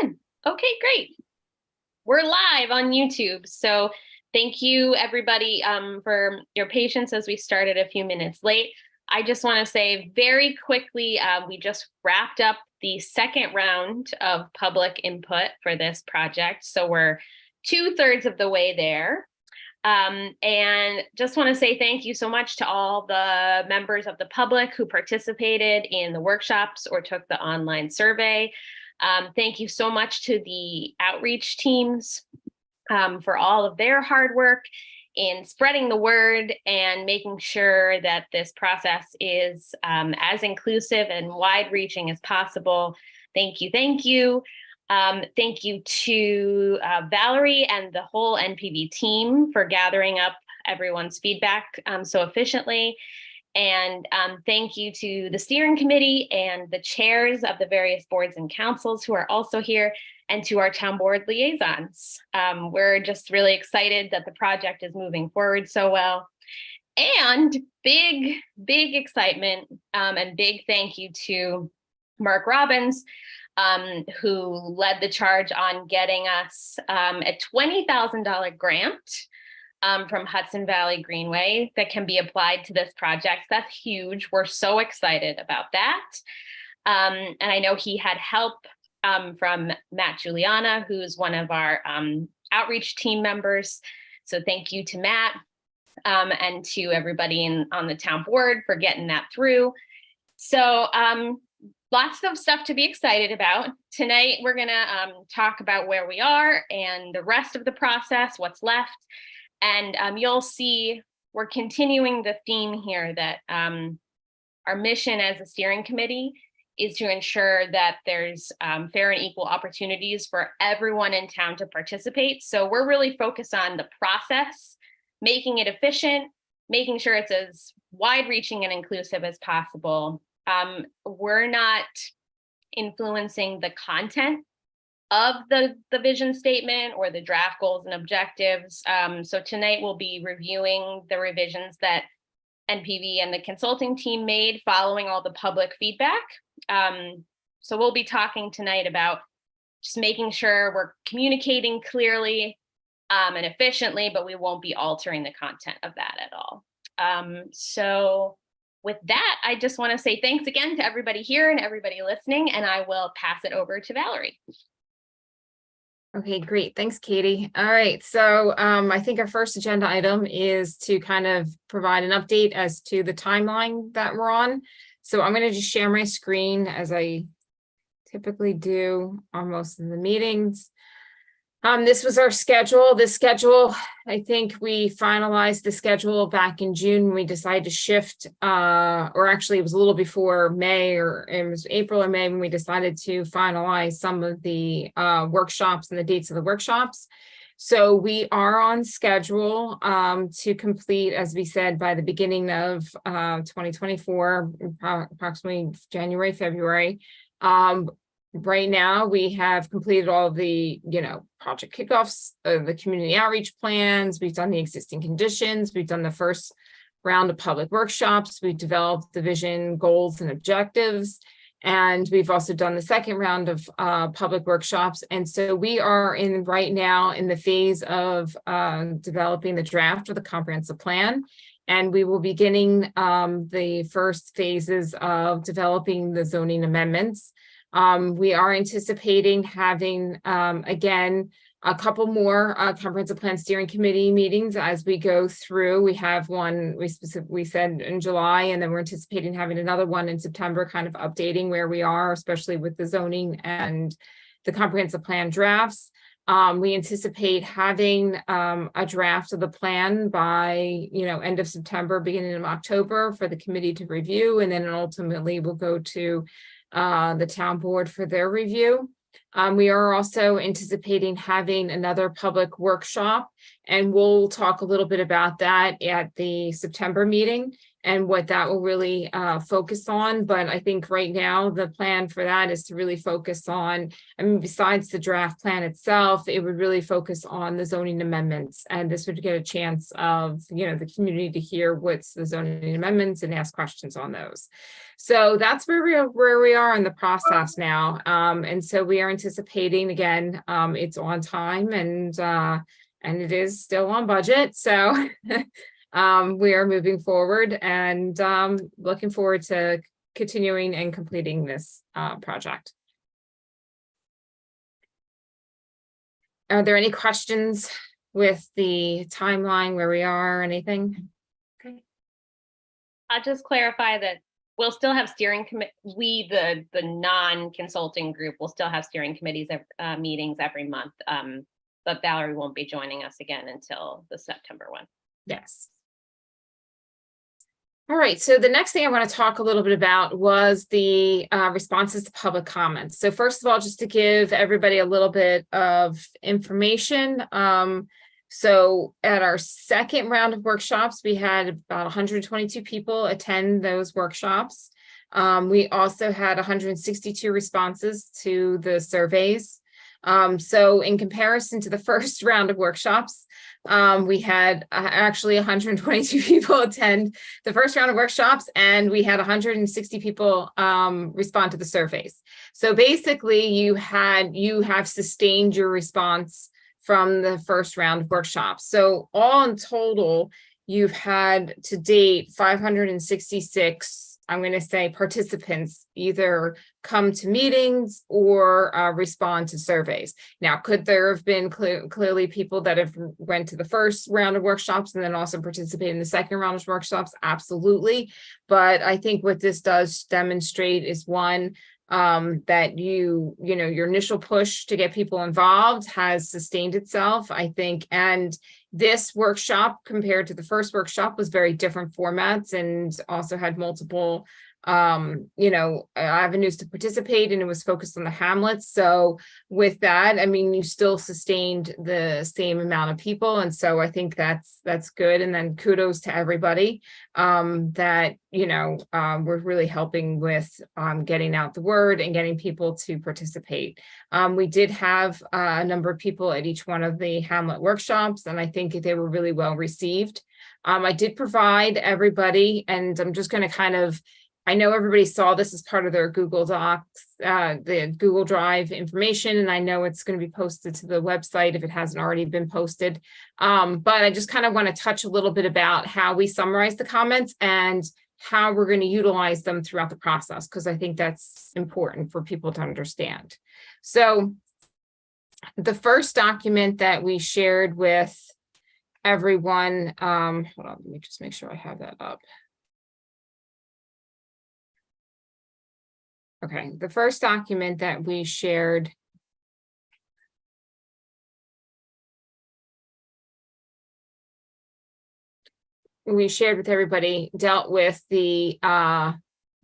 good. Okay, great. We're live on YouTube. So thank you everybody for your patience as we started a few minutes late. I just want to say very quickly, we just wrapped up the second round of public input for this project. So we're 2/3 of the way there. And just want to say thank you so much to all the members of the public who participated in the workshops or took the online survey. Thank you so much to the outreach teams for all of their hard work in spreading the word and making sure that this process is as inclusive and wide-reaching as possible. Thank you, thank you. Thank you to Valerie and the whole NPV team for gathering up everyone's feedback so efficiently. And thank you to the steering committee and the chairs of the various boards and councils who are also here, and to our town board liaisons. We're just really excited that the project is moving forward so well. And big excitement and big thank you to Mark Robbins, who led the charge on getting us a $20,000 grant from Hudson Valley Greenway that can be applied to this project. That's huge. We're so excited about that. And I know he had help from Matt Juliana, who's one of our outreach team members. So thank you to Matt and to everybody on the town board for getting that through. So lots of stuff to be excited about. Tonight, we're gonna talk about where we are and the rest of the process, what's left. And you'll see we're continuing the theme here that our mission as a steering committee is to ensure that there's fair and equal opportunities for everyone in town to participate. So we're really focused on the process, making it efficient, making sure it's as wide-reaching and inclusive as possible. We're not influencing the content of the vision statement or the draft goals and objectives. So tonight we'll be reviewing the revisions that NPV and the consulting team made following all the public feedback. So we'll be talking tonight about just making sure we're communicating clearly and efficiently, but we won't be altering the content of that at all. So with that, I just want to say thanks again to everybody here and everybody listening, and I will pass it over to Valerie. Okay, great. Thanks, Katie. All right, so I think our first agenda item is to kind of provide an update as to the timeline that we're on. So I'm going to just share my screen as I typically do on most of the meetings. This was our schedule. This schedule, I think we finalized the schedule back in June when we decided to shift, or actually it was a little before May, or it was April or May when we decided to finalize some of the workshops and the dates of the workshops. So we are on schedule to complete, as we said, by the beginning of 2024, approximately January, February. Right now, we have completed all the, project kickoffs, the community outreach plans. We've done the existing conditions. We've done the first round of public workshops. We've developed the vision, goals, and objectives. And we've also done the second round of public workshops. And so we are right now in the phase of developing the draft of the comprehensive plan. And we will be beginning the first phases of developing the zoning amendments. We are anticipating having, again, a couple more comprehensive plan steering committee meetings as we go through. We have one we said in July, and then we're anticipating having another one in September, kind of updating where we are, especially with the zoning and the comprehensive plan drafts. We anticipate having a draft of the plan by, end of September, beginning of October for the committee to review, and then ultimately we'll go to the town board for their review. We are also anticipating having another public workshop And we'll talk a little bit about that at the September meeting and what that will really focus on. But I think right now the plan for that is to really focus on, I mean, besides the draft plan itself, it would really focus on the zoning amendments. And this would get a chance of, the community to hear what's the zoning amendments and ask questions on those. So that's where we are in the process now. And so we are anticipating, again, it's on time and it is still on budget. So we are moving forward and looking forward to continuing and completing this project. Are there any questions with the timeline, where we are, or anything? Okay. I'll just clarify that we'll still have steering committee. We, the non-consulting group, will still have steering committees meetings every month. But Valerie won't be joining us again until the September one. Yes. All right, so the next thing I want to talk a little bit about was the responses to public comments. So first of all, just to give everybody a little bit of information. So at our second round of workshops, we had about 122 people attend those workshops. We also had 162 responses to the surveys. So in comparison to the first round of workshops, we had actually 122 people attend the first round of workshops, and we had 160 people respond to the surveys. So basically you have sustained your response from the first round of workshops. So all in total, you've had to date 566, I'm going to say, participants either come to meetings or respond to surveys. Now, could there have been clearly people that have went to the first round of workshops and then also participated in the second round of workshops? Absolutely. But I think what this does demonstrate is, one, that your initial push to get people involved has sustained itself, I think. And this workshop, compared to the first workshop, was very different formats and also had multiple avenues to participate, and it was focused on the hamlets. So with that, I mean, you still sustained the same amount of people, and so I think that's good. And then kudos to everybody that we're really helping with getting out the word and getting people to participate. We did have a number of people at each one of the hamlet workshops, and I think they were really well received. I did provide everybody, and I'm just going to I know everybody saw this as part of their Google Docs, the Google Drive information, and I know it's going to be posted to the website if it hasn't already been posted. But I just kind of want to touch a little bit about how we summarize the comments and how we're going to utilize them throughout the process, because I think that's important for people to understand. So the first document that we shared with everyone, hold on, let me just make sure I have that up. Okay, the first document that we shared with everybody dealt with the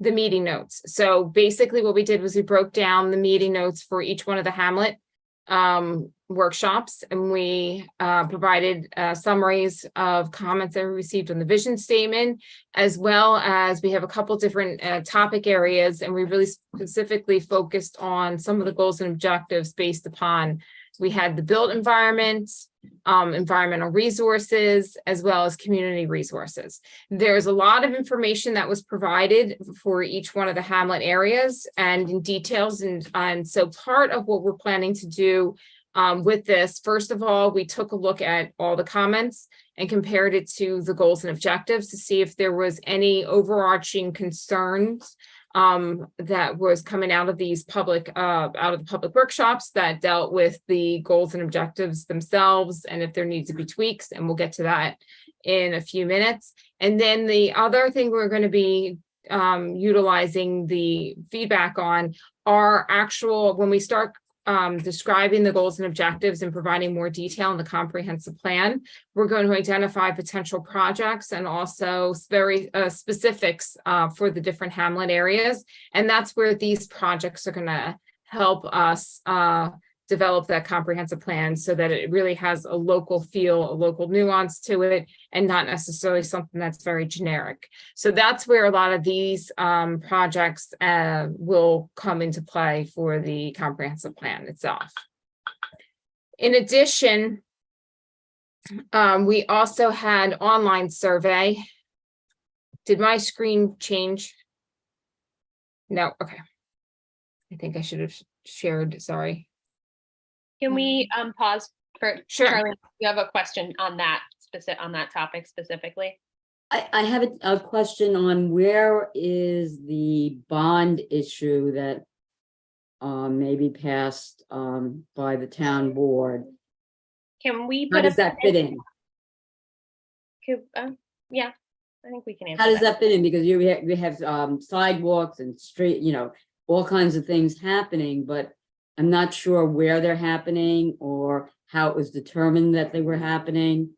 meeting notes. So basically what we did was we broke down the meeting notes for each one of the hamlet workshops, and we provided summaries of comments that we received on the vision statement, as well as we have a couple different topic areas, and we really specifically focused on some of the goals and objectives based upon, we had the built environment, environmental resources, as well as community resources. There's a lot of information that was provided for each one of the hamlet areas and in details, and so part of what we're planning to do with this, first of all, we took a look at all the comments and compared it to the goals and objectives to see if there was any overarching concerns that was coming out of these public workshops that dealt with the goals and objectives themselves, and if there needs to be tweaks, and we'll get to that in a few minutes. And then the other thing we're going to be utilizing the feedback on are actual, when we start describing the goals and objectives and providing more detail in the comprehensive plan, we're going to identify potential projects and also very specifics for the different hamlet areas. And that's where these projects are going to help us develop that comprehensive plan so that it really has a local feel, a local nuance to it, and not necessarily something that's very generic. So that's where a lot of these projects will come into play for the comprehensive plan itself. In addition, we also had online survey. Did my screen change? No, okay. I think I should have shared, sorry. Can we pause for Sure. Charlie? You have a question on that topic specifically? I have a question on where is the bond issue that may be passed by the town board? Can we How put does that fit in? Yeah, I think we can answer How does that fit in? Because you have sidewalks and street, you know, all kinds of things happening, but I'm not sure where they're happening or how it was determined that they were happening.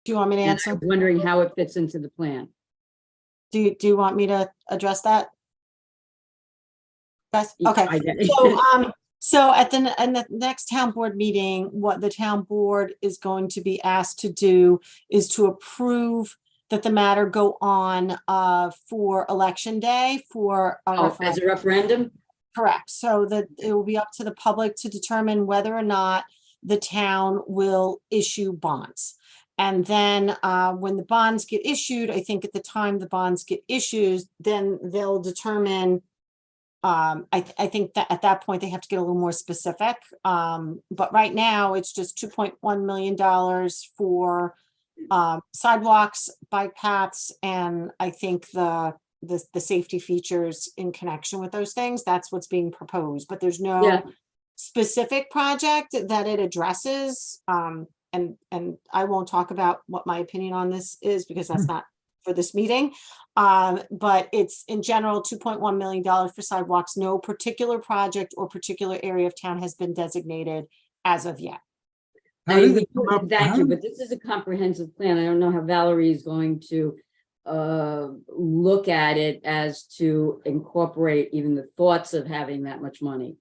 Do you want me to And answer? I'm wondering how it fits into the plan. Do you want me to address that? Yes, Yeah, okay. I get it. So at the next town board meeting, what the town board is going to be asked to do is to approve that the matter go on for election day for a Oh, as a referendum? Correct. So that it will be up to the public to determine whether or not the town will issue bonds. And then when the bonds get issued, I think at the time the bonds get issued, then they'll determine, I think that at that point they have to get a little more specific. But right now it's just $2.1 million for sidewalks, bike paths, and I think the safety features in connection with those things. That's what's being proposed, but there's no Yeah. specific project that it addresses. And I won't talk about what my opinion on this is because that's not for this meeting. But it's in general $2.1 million for sidewalks. No particular project or particular area of town has been designated as of yet. How did it come up? Thank you, but this is a comprehensive plan. I don't know how Valerie is going to look at it as to incorporate even the thoughts of having that much money.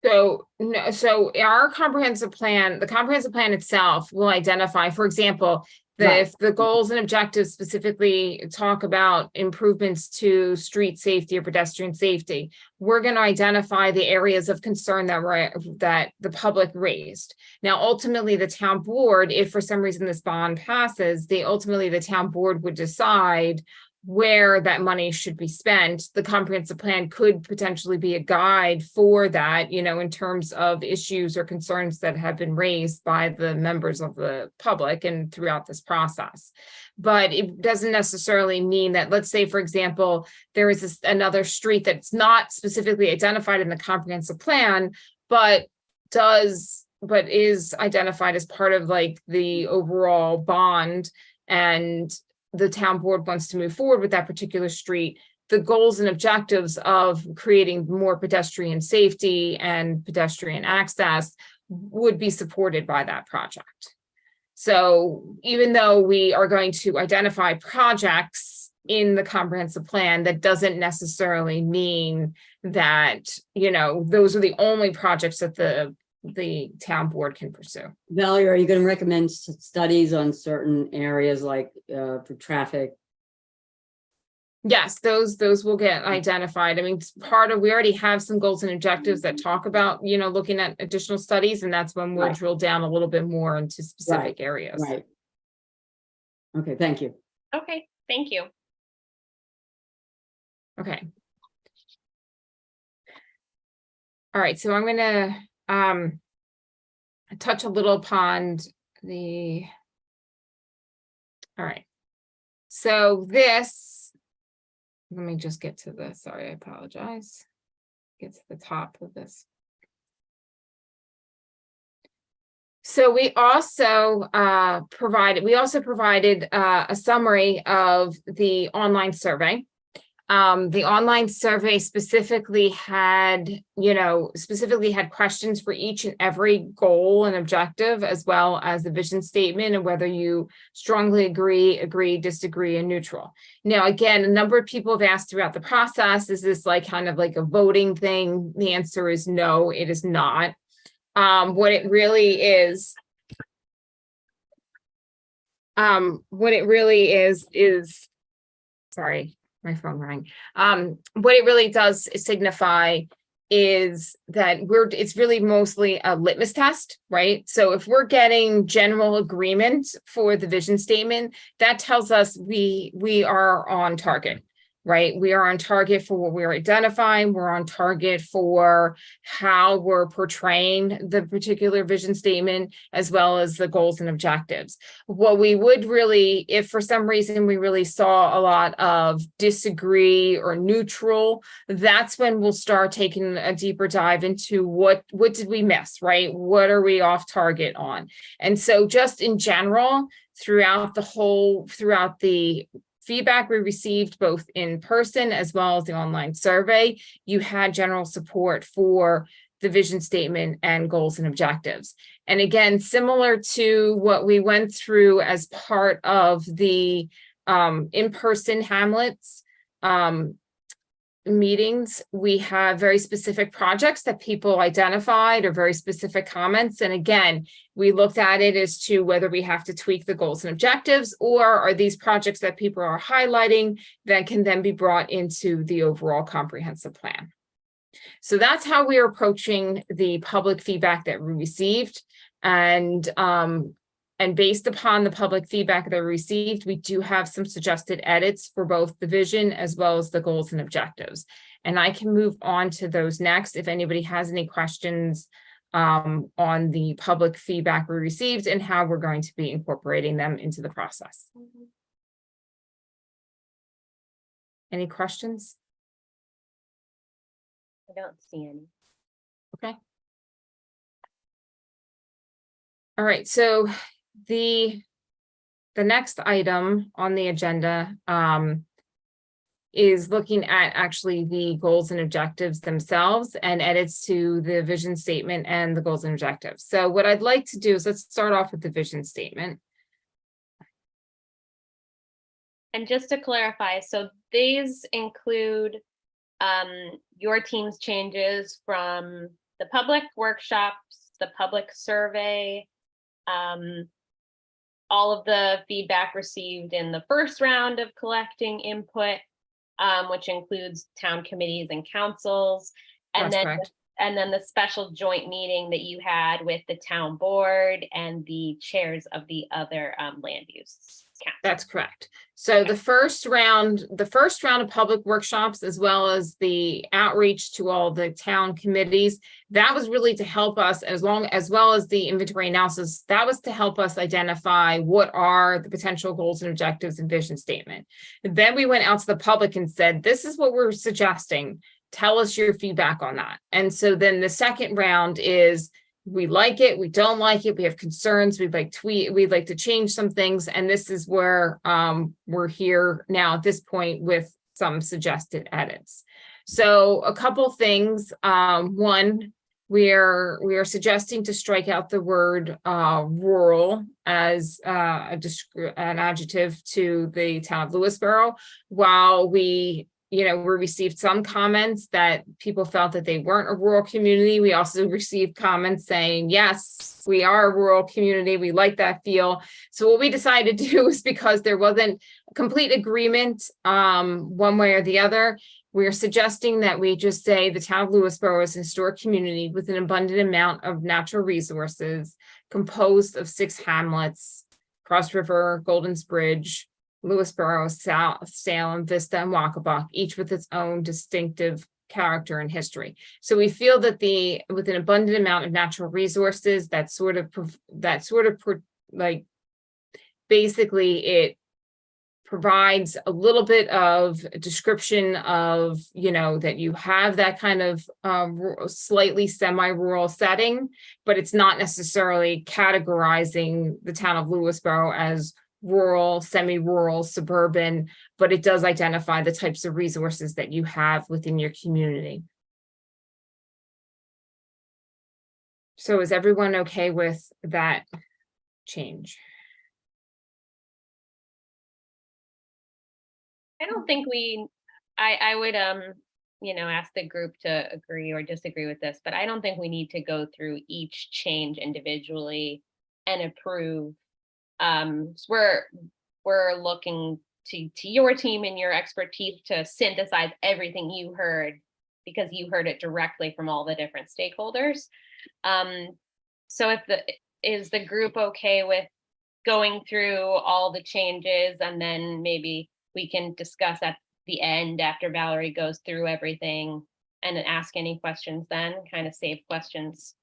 So, no, so our comprehensive plan, the comprehensive plan itself will identify, for example, Right. if the goals and objectives specifically talk about improvements to street safety or pedestrian safety, we're going to identify the areas of concern that the public raised. Now, ultimately, the town board, if for some reason this bond passes, ultimately the town board would decide where that money should be spent. The comprehensive plan could potentially be a guide for that, you know, in terms of issues or concerns that have been raised by the members of the public and throughout this process. But it doesn't necessarily mean that, let's say, for example, there is another street that's not specifically identified in the comprehensive plan, but is identified as part of like the overall bond, and the town board wants to move forward with that particular street. The goals and objectives of creating more pedestrian safety and pedestrian access would be supported by that project. So even though we are going to identify projects in the comprehensive plan, that doesn't necessarily mean that, you know, those are the only projects that the town board can pursue. Valerie, are you going to recommend studies on certain areas like for traffic? Yes, those will get identified. I mean, we already have some goals and objectives that talk about, you know, looking at additional studies, and that's when we'll drill down a little bit more into specific areas. Right. Okay, thank you. Okay, thank you. Okay. All right, so I'm gonna touch a little upon the. All right, so this, let me just get to the, sorry, I apologize. Get to the top of this. So we also provided a summary of the online survey. The online survey specifically had questions for each and every goal and objective, as well as the vision statement and whether you strongly agree, disagree, and neutral. Now, again, a number of people have asked throughout the process, is this like kind of like a voting thing? The answer is no, it is not. What it really is, sorry, my phone rang. What it really does signify is that it's really mostly a litmus test, right? So if we're getting general agreement for the vision statement, that tells us we are on target, right? We are on target for what we're identifying. We're on target for how we're portraying the particular vision statement, as well as the goals and objectives. What we would really, if for some reason we really saw a lot of disagree or neutral, that's when we'll start taking a deeper dive into what did we miss, right? What are we off target on? And so just in general, throughout the feedback we received both in person as well as the online survey, you had general support for the vision statement and goals and objectives. And again, similar to what we went through as part of the in-person Hamlets meetings, we have very specific projects that people identified or very specific comments. And again, we looked at it as to whether we have to tweak the goals and objectives, or are these projects that people are highlighting that can then be brought into the overall comprehensive plan. So that's how we are approaching the public feedback that we received. And based upon the public feedback that we received, we do have some suggested edits for both the vision as well as the goals and objectives. And I can move on to those next if anybody has any questions on the public feedback we received and how we're going to be incorporating them into the process. Any questions? I don't see any. Okay. All right, so the next item on the agenda is looking at actually the goals and objectives themselves and edits to the vision statement and the goals and objectives. So what I'd like to do is let's start off with the vision statement. And just to clarify, so these include your team's changes from the public workshops, the public survey, all of the feedback received in the first round of collecting input, which includes town committees and councils, and That's then correct. and then the special joint meeting that you had with the town board and the chairs of the other land use councils. That's correct. So the first round of public workshops, as well as the outreach to all the town committees, that was really to help us, as well as the inventory analysis, that was to help us identify what are the potential goals and objectives and vision statement. And then we went out to the public and said, this is what we're suggesting. Tell us your feedback on that. And so then the second round is, we like it, we don't like it, we have concerns, we'd like to change some things. And this is where we're here now at this point with some suggested edits. So a couple things. One, we are suggesting to strike out the word rural as an adjective to the town of Lewisboro. While we received some comments that people felt that they weren't a rural community, we also received comments saying, yes, we are a rural community. We like that feel. So what we decided to do is, because there wasn't complete agreement one way or the other, we're suggesting that we just say the town of Lewisboro is a historic community with an abundant amount of natural resources composed of 6 hamlets: Cross River, Golden's Bridge, Lewisboro, Salem, Vista, and Wacabuck, each with its own distinctive character and history. So we feel that with an abundant amount of natural resources, basically it provides a little bit of a description of, that you have that kind of slightly semi-rural setting, but it's not necessarily categorizing the town of Lewisboro as rural, semi-rural, suburban, but it does identify the types of resources that you have within your community. So is everyone okay with that change? I don't think I would, ask the group to agree or disagree with this, but I don't think we need to go through each change individually and approve. So we're looking to your team and your expertise to synthesize everything you heard, because you heard it directly from all the different stakeholders. So is the group okay with going through all the changes, and then maybe we can discuss at the end after Valerie goes through everything and then ask any questions, then kind of save questions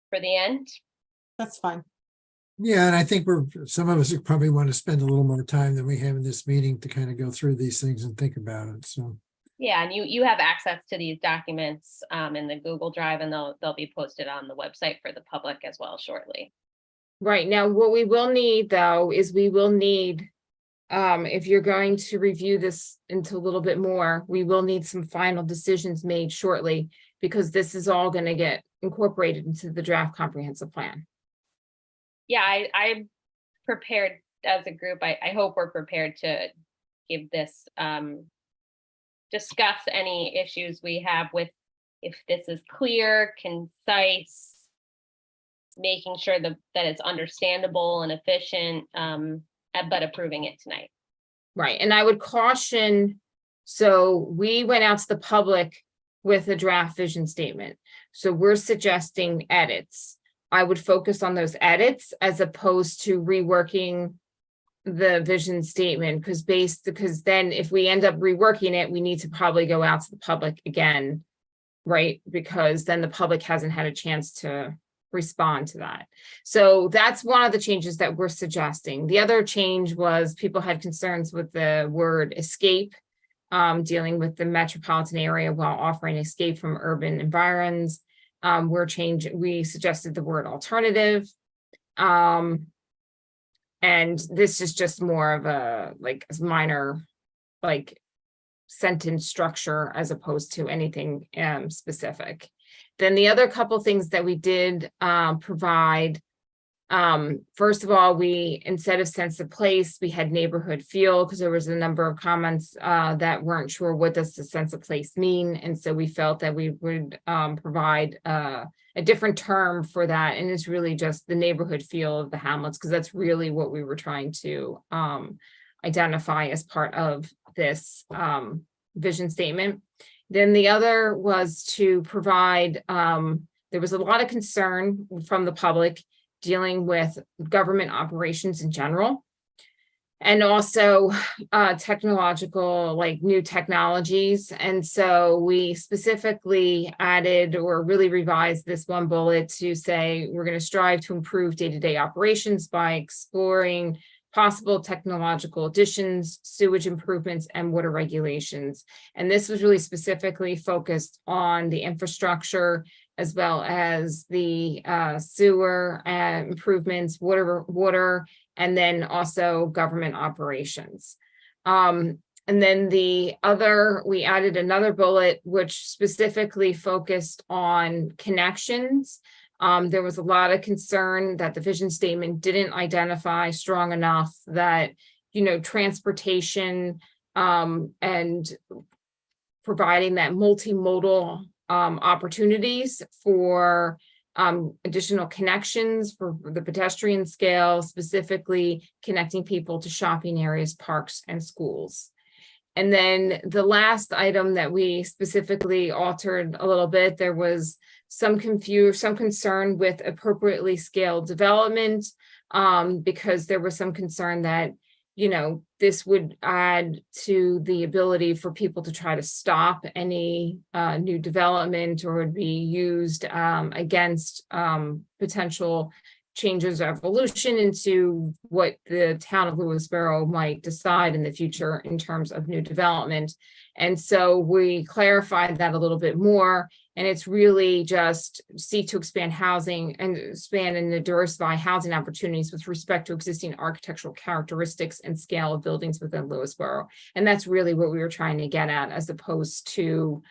for the end? That's fine. Yeah, and I think some of us probably want to spend a little more time than we have in this meeting to kind of go through these things and think about it. So Yeah, and you have access to these documents in the Google Drive, and they'll be posted on the website for the public as well shortly. Right, now, what we will need, though, is we will need, if you're going to review this into a little bit more, we will need some final decisions made shortly, because this is all going to get incorporated into the draft comprehensive plan. Yeah, I'm prepared as a group. I hope we're prepared to give this, discuss any issues we have with, if this is clear, concise, making sure that it's understandable and efficient, but approving it tonight. Right, and I would caution, so we went out to the public with a draft vision statement. So we're suggesting edits. I would focus on those edits as opposed to reworking the vision statement, because then if we end up reworking it, we need to probably go out to the public again, right? Because then the public hasn't had a chance to respond to that. So that's one of the changes that we're suggesting. The other change was people had concerns with the word escape, dealing with the metropolitan area while offering escape from urban environs. We suggested the word alternative. And this is just more of a minor sentence structure as opposed to anything specific. Then the other couple things that we did provide, first of all, we, instead of sense of place, we had neighborhood feel, because there was a number of comments that weren't sure what does the sense of place mean. And so we felt that we would provide a different term for that. And it's really just the neighborhood feel of the hamlets, because that's really what we were trying to identify as part of this vision statement. Then the other was to provide, there was a lot of concern from the public dealing with government operations in general, and also technological, new technologies. And so we specifically added or really revised this one bullet to say we're going to strive to improve day-to-day operations by exploring possible technological additions, sewage improvements, and water regulations. And this was really specifically focused on the infrastructure, as well as the sewer improvements, water, and then also government operations. And then we added another bullet, which specifically focused on connections. There was a lot of concern that the vision statement didn't identify strong enough that, transportation and providing that multimodal opportunities for additional connections for the pedestrian scale, specifically connecting people to shopping areas, parks, and schools. And then the last item that we specifically altered a little bit, there was some concern with appropriately scaled development, because there was some concern that, this would add to the ability for people to try to stop any new development, or would be used against potential changes or evolution into what the town of Lewisboro might decide in the future in terms of new development. And so we clarified that a little bit more And it's really just seek to expand housing and expand and diversify housing opportunities with respect to existing architectural characteristics and scale of buildings within Lewisboro. And that's really what we were trying to get at, as opposed to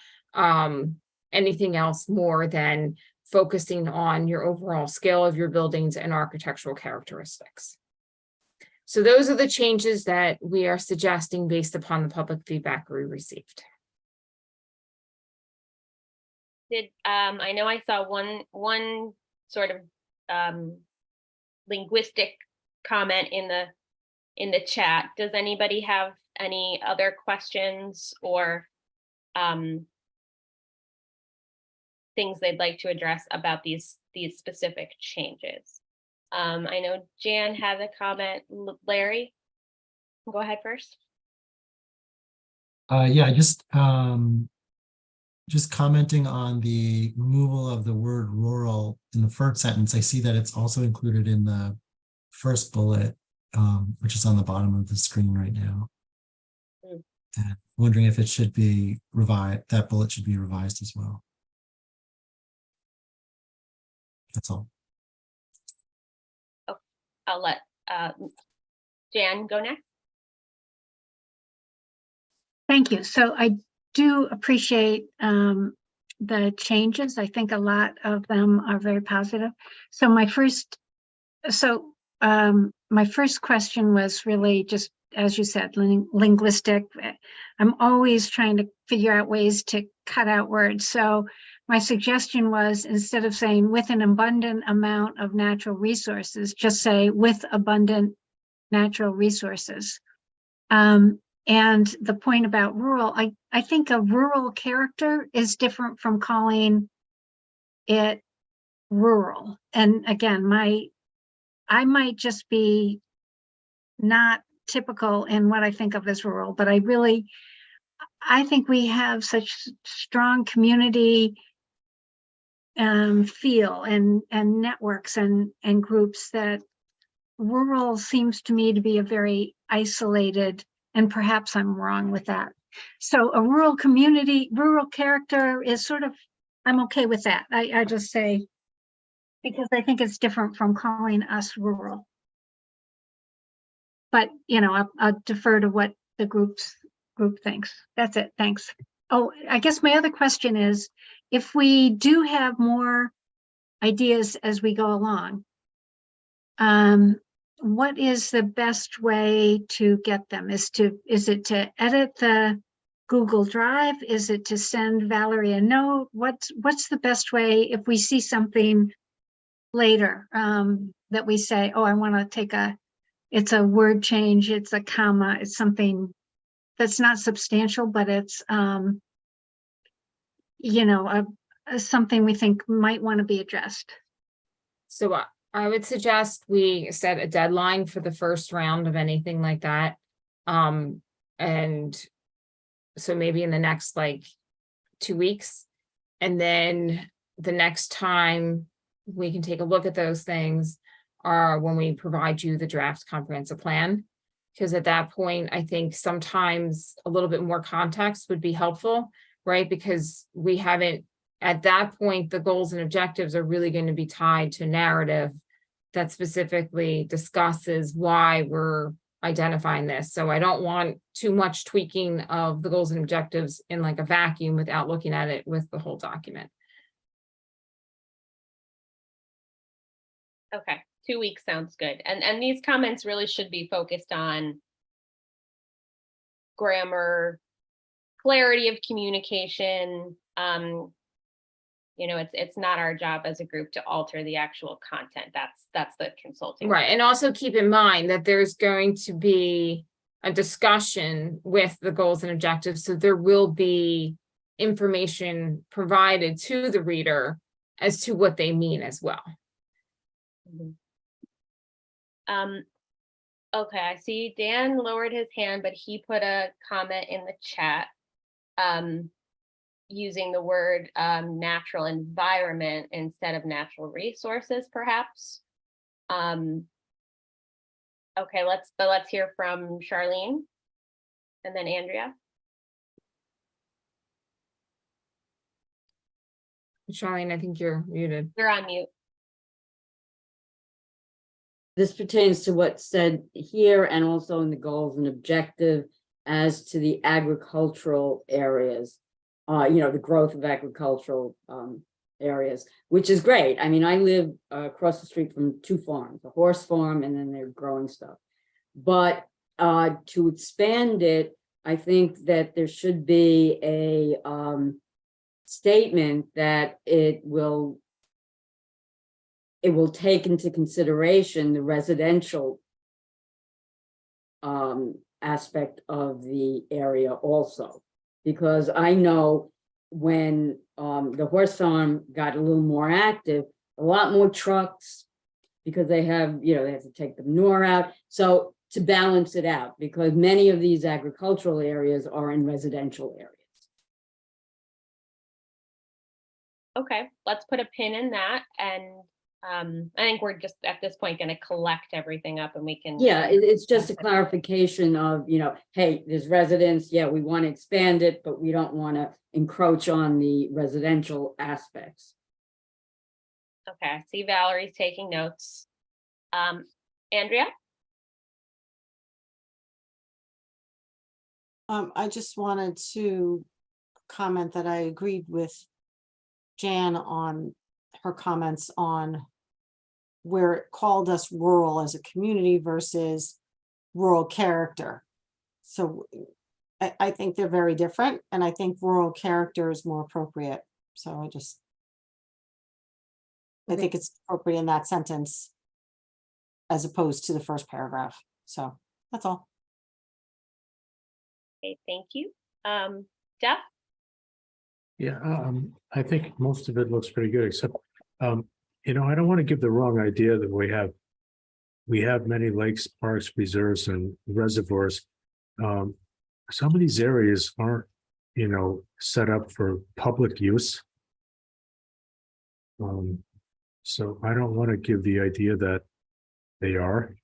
anything else more than focusing on your overall scale of your buildings and architectural characteristics. So those are the changes that we are suggesting based upon the public feedback we received. I know I saw one sort of linguistic comment in the chat. Does anybody have any other questions or things they'd like to address about these specific changes? I know Jan had a comment. Larry, go ahead first. Yeah, just commenting on the removal of the word rural in the first sentence. I see that it's also included in the first bullet, which is on the bottom of the screen right now. And wondering if it should be revised, that bullet should be revised as well. That's all. Oh, I'll let Jan go next. Thank you. So I do appreciate the changes. I think a lot of them are very positive. So my first question was really just, as you said, linguistic. I'm always trying to figure out ways to cut out words. So my suggestion was, instead of saying with an abundant amount of natural resources, just say with abundant natural resources. And the point about rural, I think a rural character is different from calling it rural. And again, I might just be not typical in what I think of as rural, but I think we have such strong community feel and networks and groups that rural seems to me to be a very isolated, and perhaps I'm wrong with that. So a rural community, rural character is sort of, I'm okay with that. I just say, because I think it's different from calling us rural. But, you know, I'll defer to what the group thinks. That's it. Thanks. Oh, I guess my other question is, if we do have more ideas as we go along, what is the best way to get them? Is it to edit the Google Drive? Is it to send Valerie a note? What's the best way if we see something later that we say, oh, I want to take it's a word change, it's a comma, it's something that's not substantial, but it's you know, something we think might want to be addressed. So I would suggest we set a deadline for the first round of anything like that. And so maybe in the next like 2 weeks, and then the next time we can take a look at those things are when we provide you the draft comprehensive plan. Because at that point, I think sometimes a little bit more context would be helpful, right? Because we haven't, at that point, the goals and objectives are really going to be tied to narrative that specifically discusses why we're identifying this. So I don't want too much tweaking of the goals and objectives in like a vacuum without looking at it with the whole document. Okay, 2 weeks sounds good. And these comments really should be focused on grammar, clarity of communication. You know, it's not our job as a group to alter the actual content. That's the consulting. Right. And also keep in mind that there's going to be a discussion with the goals and objectives. So there will be information provided to the reader as to what they mean as well. Okay, I see Dan lowered his hand, but he put a comment in the chat using the word natural environment instead of natural resources, perhaps. Okay, let's hear from Charlene and then Andrea. Charlene, I think you're muted. You're on mute. This pertains to what's said here and also in the goals and objective as to the agricultural areas. The growth of agricultural areas, which is great. I mean, I live across the street from 2 farms, a horse farm, and then they're growing stuff. But to expand it, I think that there should be a statement that it will take into consideration the residential aspect of the area also. Because I know when the horse farm got a little more active, a lot more trucks, because they have to take the manure out. So to balance it out, because many of these agricultural areas are in residential areas. Okay, let's put a pin in that. And I think we're just at this point going to collect everything up and we can. Yeah, it's just a clarification of, hey, there's residents. Yeah, we want to expand it, but we don't want to encroach on the residential aspects. Okay, I see Valerie's taking notes. Andrea? I just wanted to comment that I agreed with Jan on her comments on where it called us rural as a community versus rural character. So I think they're very different, and I think rural character is more appropriate. So I think it's appropriate in that sentence as opposed to the first paragraph. So that's all. Okay, thank you. Jeff? Yeah, I think most of it looks pretty good, except, I don't want to give the wrong idea that we have many lakes, parks, reserves, and reservoirs. Some of these areas aren't, set up for public use. So I don't want to give the idea that they are.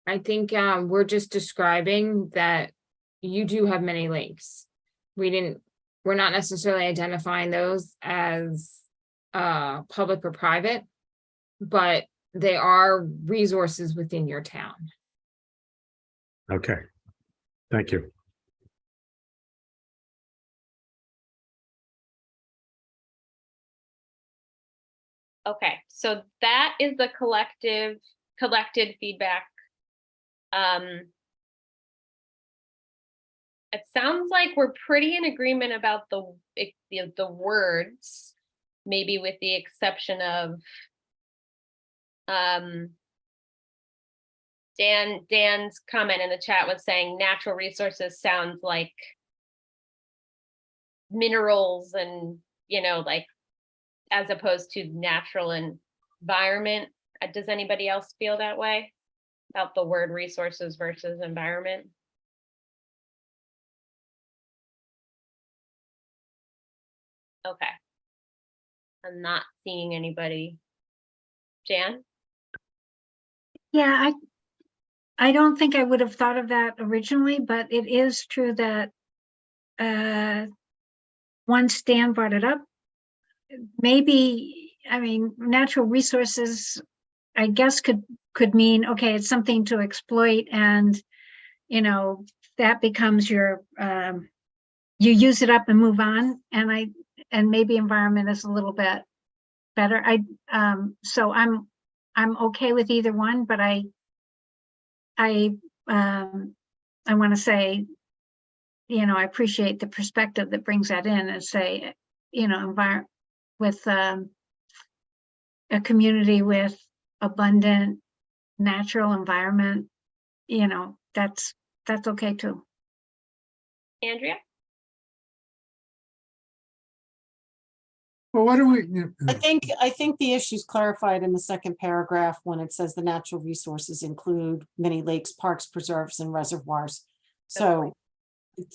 I think we're just describing that you do have many lakes. We're not necessarily identifying those as public or private, but they are resources within your town. Okay, thank you. Okay, so that is the collected feedback. It sounds like we're pretty in agreement about the words, maybe with the exception of Dan's comment in the chat was saying natural resources sounds like minerals and like as opposed to natural environment. Does anybody else feel that way about the word resources versus environment? Okay. I'm not seeing anybody. Jan? Yeah, I don't think I would have thought of that originally, but it is true that once Dan brought it up, maybe, natural resources, I guess could mean, okay, it's something to exploit, and that becomes your you use it up and move on, and maybe environment is a little bit better. So I'm okay with either one, but I want to say, I appreciate the perspective that brings that in and say, with a community with abundant natural environment, that's okay too. Andrea? Well, what do we? I think the issue's clarified in the second paragraph when it says the natural resources include many lakes, parks, preserves, and reservoirs. So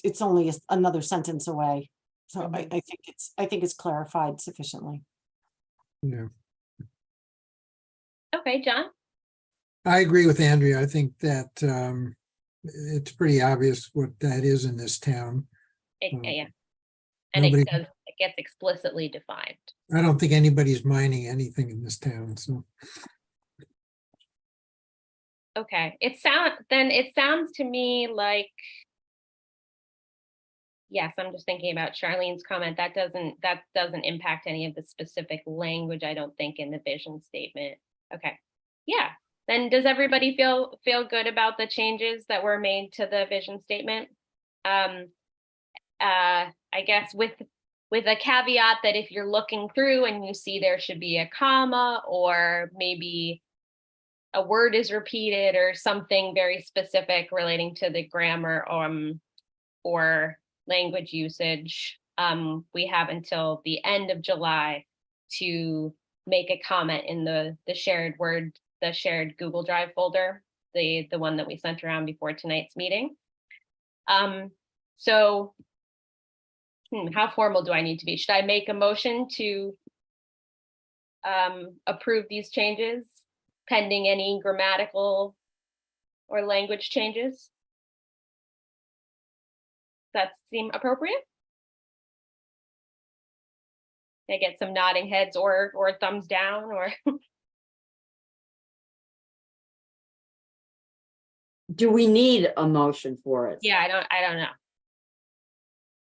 it's only another sentence away. So I think it's clarified sufficiently. Yeah, Okay, John? I agree with Andrea. I think that it's pretty obvious what that is in this town. Yeah. And Nobody- it does it gets explicitly defined. I don't think anybody's mining anything in this town, so. Okay, it sounds to me like, yes, I'm just thinking about Charlene's comment. That doesn't impact any of the specific language, I don't think, in the vision statement. Okay, yeah. Then does everybody feel good about the changes that were made to the vision statement? I guess with a caveat that if you're looking through and you see there should be a comma, or maybe a word is repeated or something very specific relating to the grammar or language usage, we have until the end of July to make a comment in the shared Google Drive folder, the one that we sent around before tonight's meeting. So how formal do I need to be? Should I make a motion to approve these changes pending any grammatical or language changes? That seem appropriate? I get some nodding heads or thumbs down, or Do we need a motion for it? yeah, I don't know.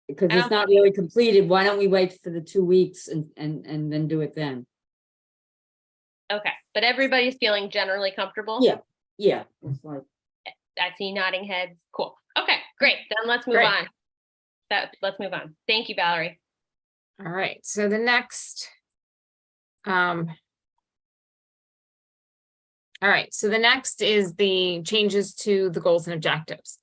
Because I it's don't not really completed. Why don't we wait for the 2 weeks and then do it then? Okay, but everybody's feeling generally comfortable? Yeah. Yeah. It's like, I see nodding heads. Cool. Okay, great. Then let's move Great. on. Let's move on. Thank you, Valerie. All right, so the next. All right, so the next is the changes to the goals and objectives.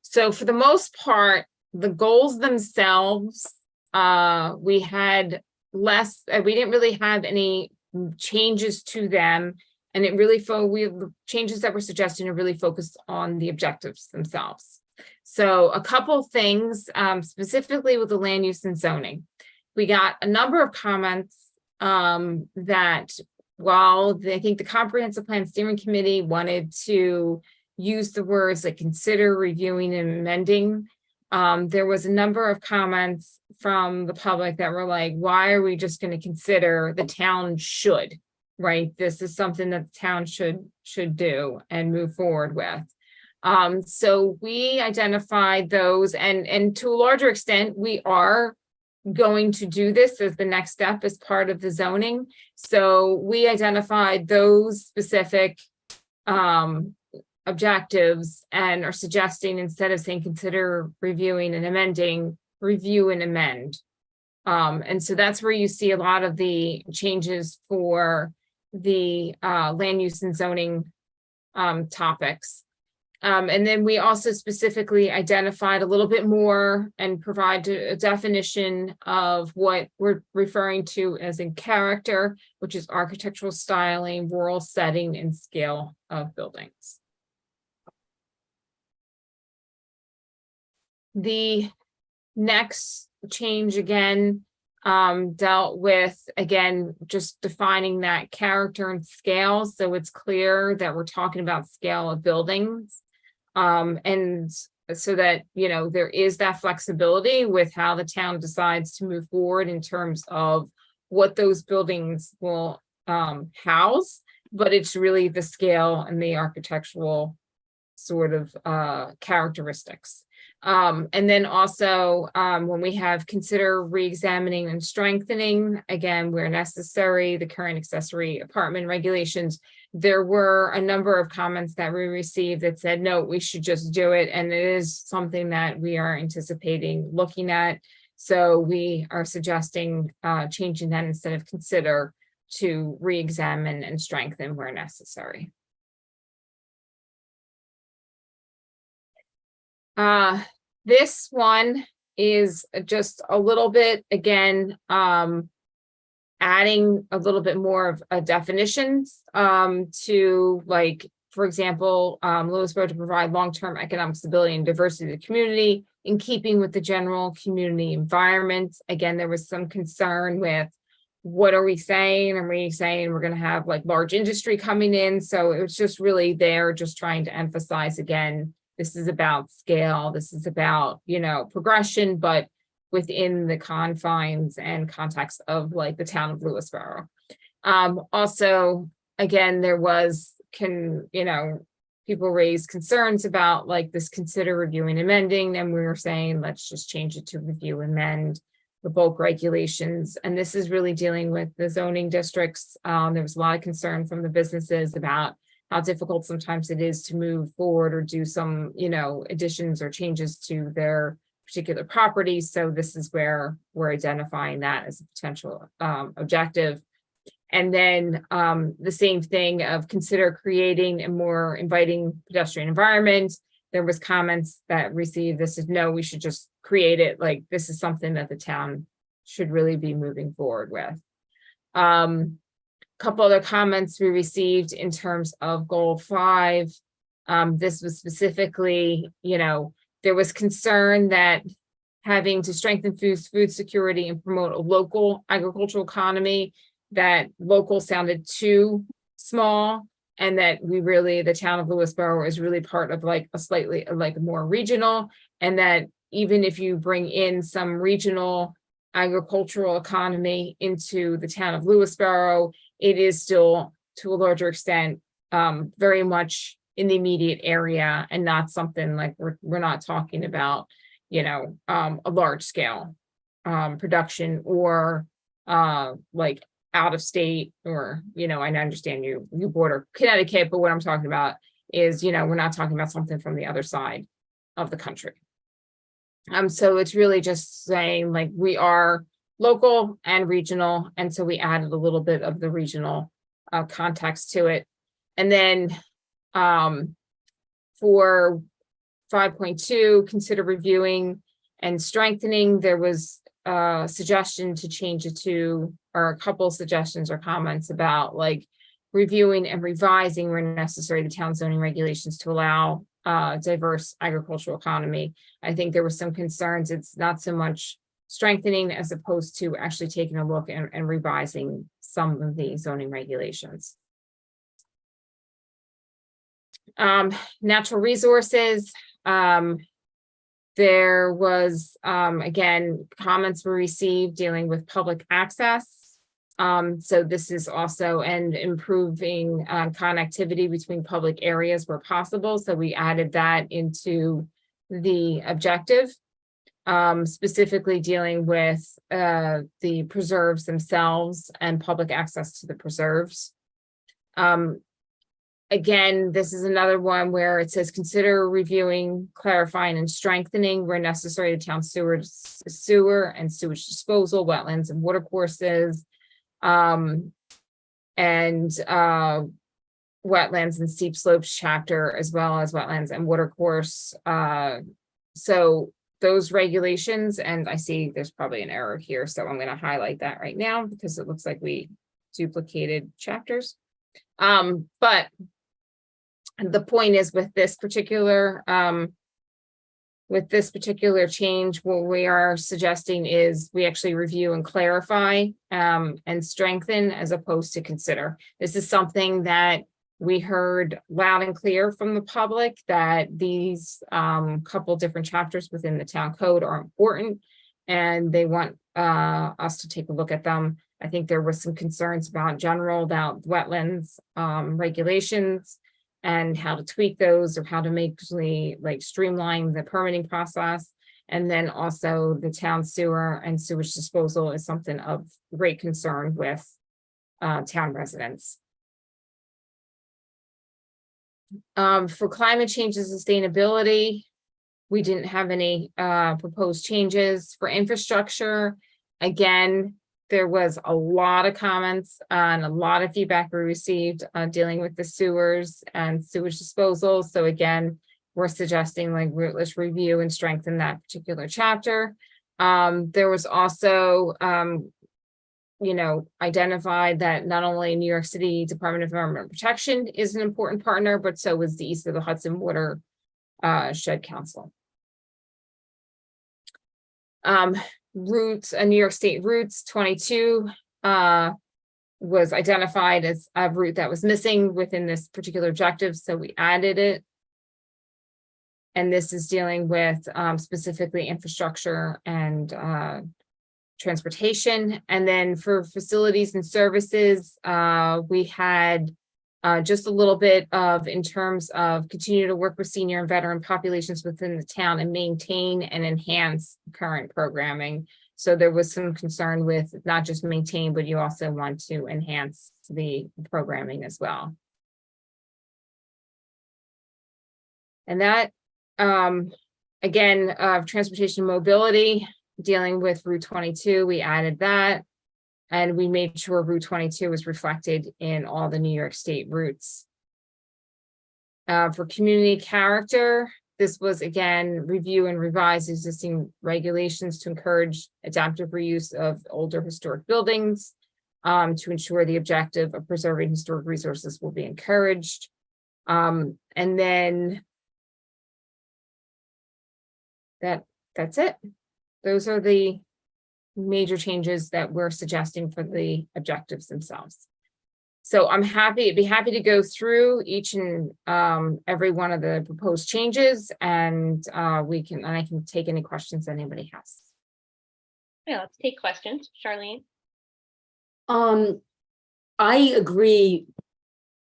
So for the most part, the goals themselves, we had less, we didn't really have any changes to them. And it really, the changes that were suggested are really focused on the objectives themselves. So a couple things, specifically with the land use and zoning. We got a number of comments that while I think the Comprehensive Plan Steering Committee wanted to use the words like consider, reviewing, and amending, there was a number of comments from the public that were like, why are we just going to consider? The town should, right? This is something that the town should do and move forward with. So we identified those, and to a larger extent, we are going to do this as the next step as part of the zoning. So we identified those specific objectives and are suggesting, instead of saying consider, reviewing, and amending, review and amend. And so that's where you see a lot of the changes for the land use and zoning topics. And then we also specifically identified a little bit more and provide a definition of what we're referring to as in character, which is architectural styling, rural setting, and scale of buildings. The next change again dealt with, again, just defining that character and scale. So it's clear that we're talking about scale of buildings. And so that, you know, there is that flexibility with how the town decides to move forward in terms of what those buildings will house, but it's really the scale and the architectural sort of characteristics. And then also when we have consider re-examining and strengthening, again, where necessary, the current accessory apartment regulations, there were a number of comments that we received that said, no, we should just do it. And it is something that we are anticipating looking at. So we are suggesting changing that instead of consider to re-examine and strengthen where necessary. This one is just a little bit, again, adding a little bit more of definitions to, like, for example, Lewisboro to provide long-term economic stability and diversity of the community in keeping with the general community environment. Again, there was some concern with what are we saying? Are we saying we're going to have like large industry coming in? So it was just really there, just trying to emphasize again, this is about scale. This is about, you know, progression, but within the confines and context of like the town of Lewisboro. Also, again, there was, people raised concerns about like this consider reviewing amending, and we were saying, let's just change it to review amend the bulk regulations. And this is really dealing with the zoning districts. There was a lot of concern from the businesses about how difficult sometimes it is to move forward or do some, additions or changes to their particular properties. So this is where we're identifying that as a potential objective. And then the same thing of consider creating a more inviting pedestrian environment. There was comments that received this is no, we should just create it. Like this is something that the town should really be moving forward with. Couple other comments we received in terms of goal 5. This was specifically, there was concern that having to strengthen food security and promote a local agricultural economy, that local sounded too small, and that the town of Lewisboro is really part of like a slightly like more regional, and that even if you bring in some regional agricultural economy into the town of Lewisboro, it is still to a larger extent very much in the immediate area and not something like we're not talking about, a large scale production or like out of state or, I understand you border Connecticut, but what I'm talking about is, we're not talking about something from the other side of the country. So it's really just saying like we are local and regional. And so we added a little bit of the regional context to it. And then for 5.2, consider reviewing and strengthening, there was a suggestion to change it to, or a couple suggestions or comments about like reviewing and revising where necessary the town zoning regulations to allow diverse agricultural economy. I think there were some concerns. It's not so much strengthening as opposed to actually taking a look and revising some of the zoning regulations. Natural resources. There was, again, comments were received dealing with public access. So this is also and improving connectivity between public areas where possible. So we added that into the objective, specifically dealing with the preserves themselves and public access to the preserves. Again, this is another one where it says consider reviewing, clarifying, and strengthening where necessary the town sewer and sewage disposal, wetlands and watercourses, and wetlands and steep slopes chapter, as well as wetlands and watercourse. So those regulations, and I see there's probably an error here, so I'm going to highlight that right now because it looks like we duplicated chapters. But the point is with this particular change, what we are suggesting is we actually review and clarify and strengthen as opposed to consider. This is something that we heard loud and clear from the public, that these couple different chapters within the town code are important and they want us to take a look at them. I think there was some concerns about wetlands regulations and how to tweak those or how to make like streamline the permitting process. And then also the town sewer and sewage disposal is something of great concern with town residents. For climate change and sustainability, we didn't have any proposed changes. For infrastructure, again, there was a lot of comments and a lot of feedback we received dealing with the sewers and sewage disposal. So again, we're suggesting like let's review and strengthen that particular chapter. There was also, identified that not only New York City Department of Environmental Protection is an important partner, but so was the East of the Hudson Water Shed Council. New York State routes 22 was identified as a route that was missing within this particular objective, so we added it. And this is dealing with specifically infrastructure and transportation. And then for facilities and services, we had just a little bit of, in terms of continue to work with senior and veteran populations within the town and maintain and enhance current programming. So there was some concern with not just maintain, but you also want to enhance the programming as well. And that, again, transportation mobility, dealing with Route 22, we added that. And we made sure Route 22 was reflected in all the New York State routes. For community character, this was again, review and revise existing regulations to encourage adaptive reuse of older historic buildings, to ensure the objective of preserving historic resources will be encouraged. And then that's it. Those are the major changes that we're suggesting for the objectives themselves. So I'm happy to go through each and every one of the proposed changes, and I can take any questions anybody has. Yeah, let's take questions. Charlene? I agree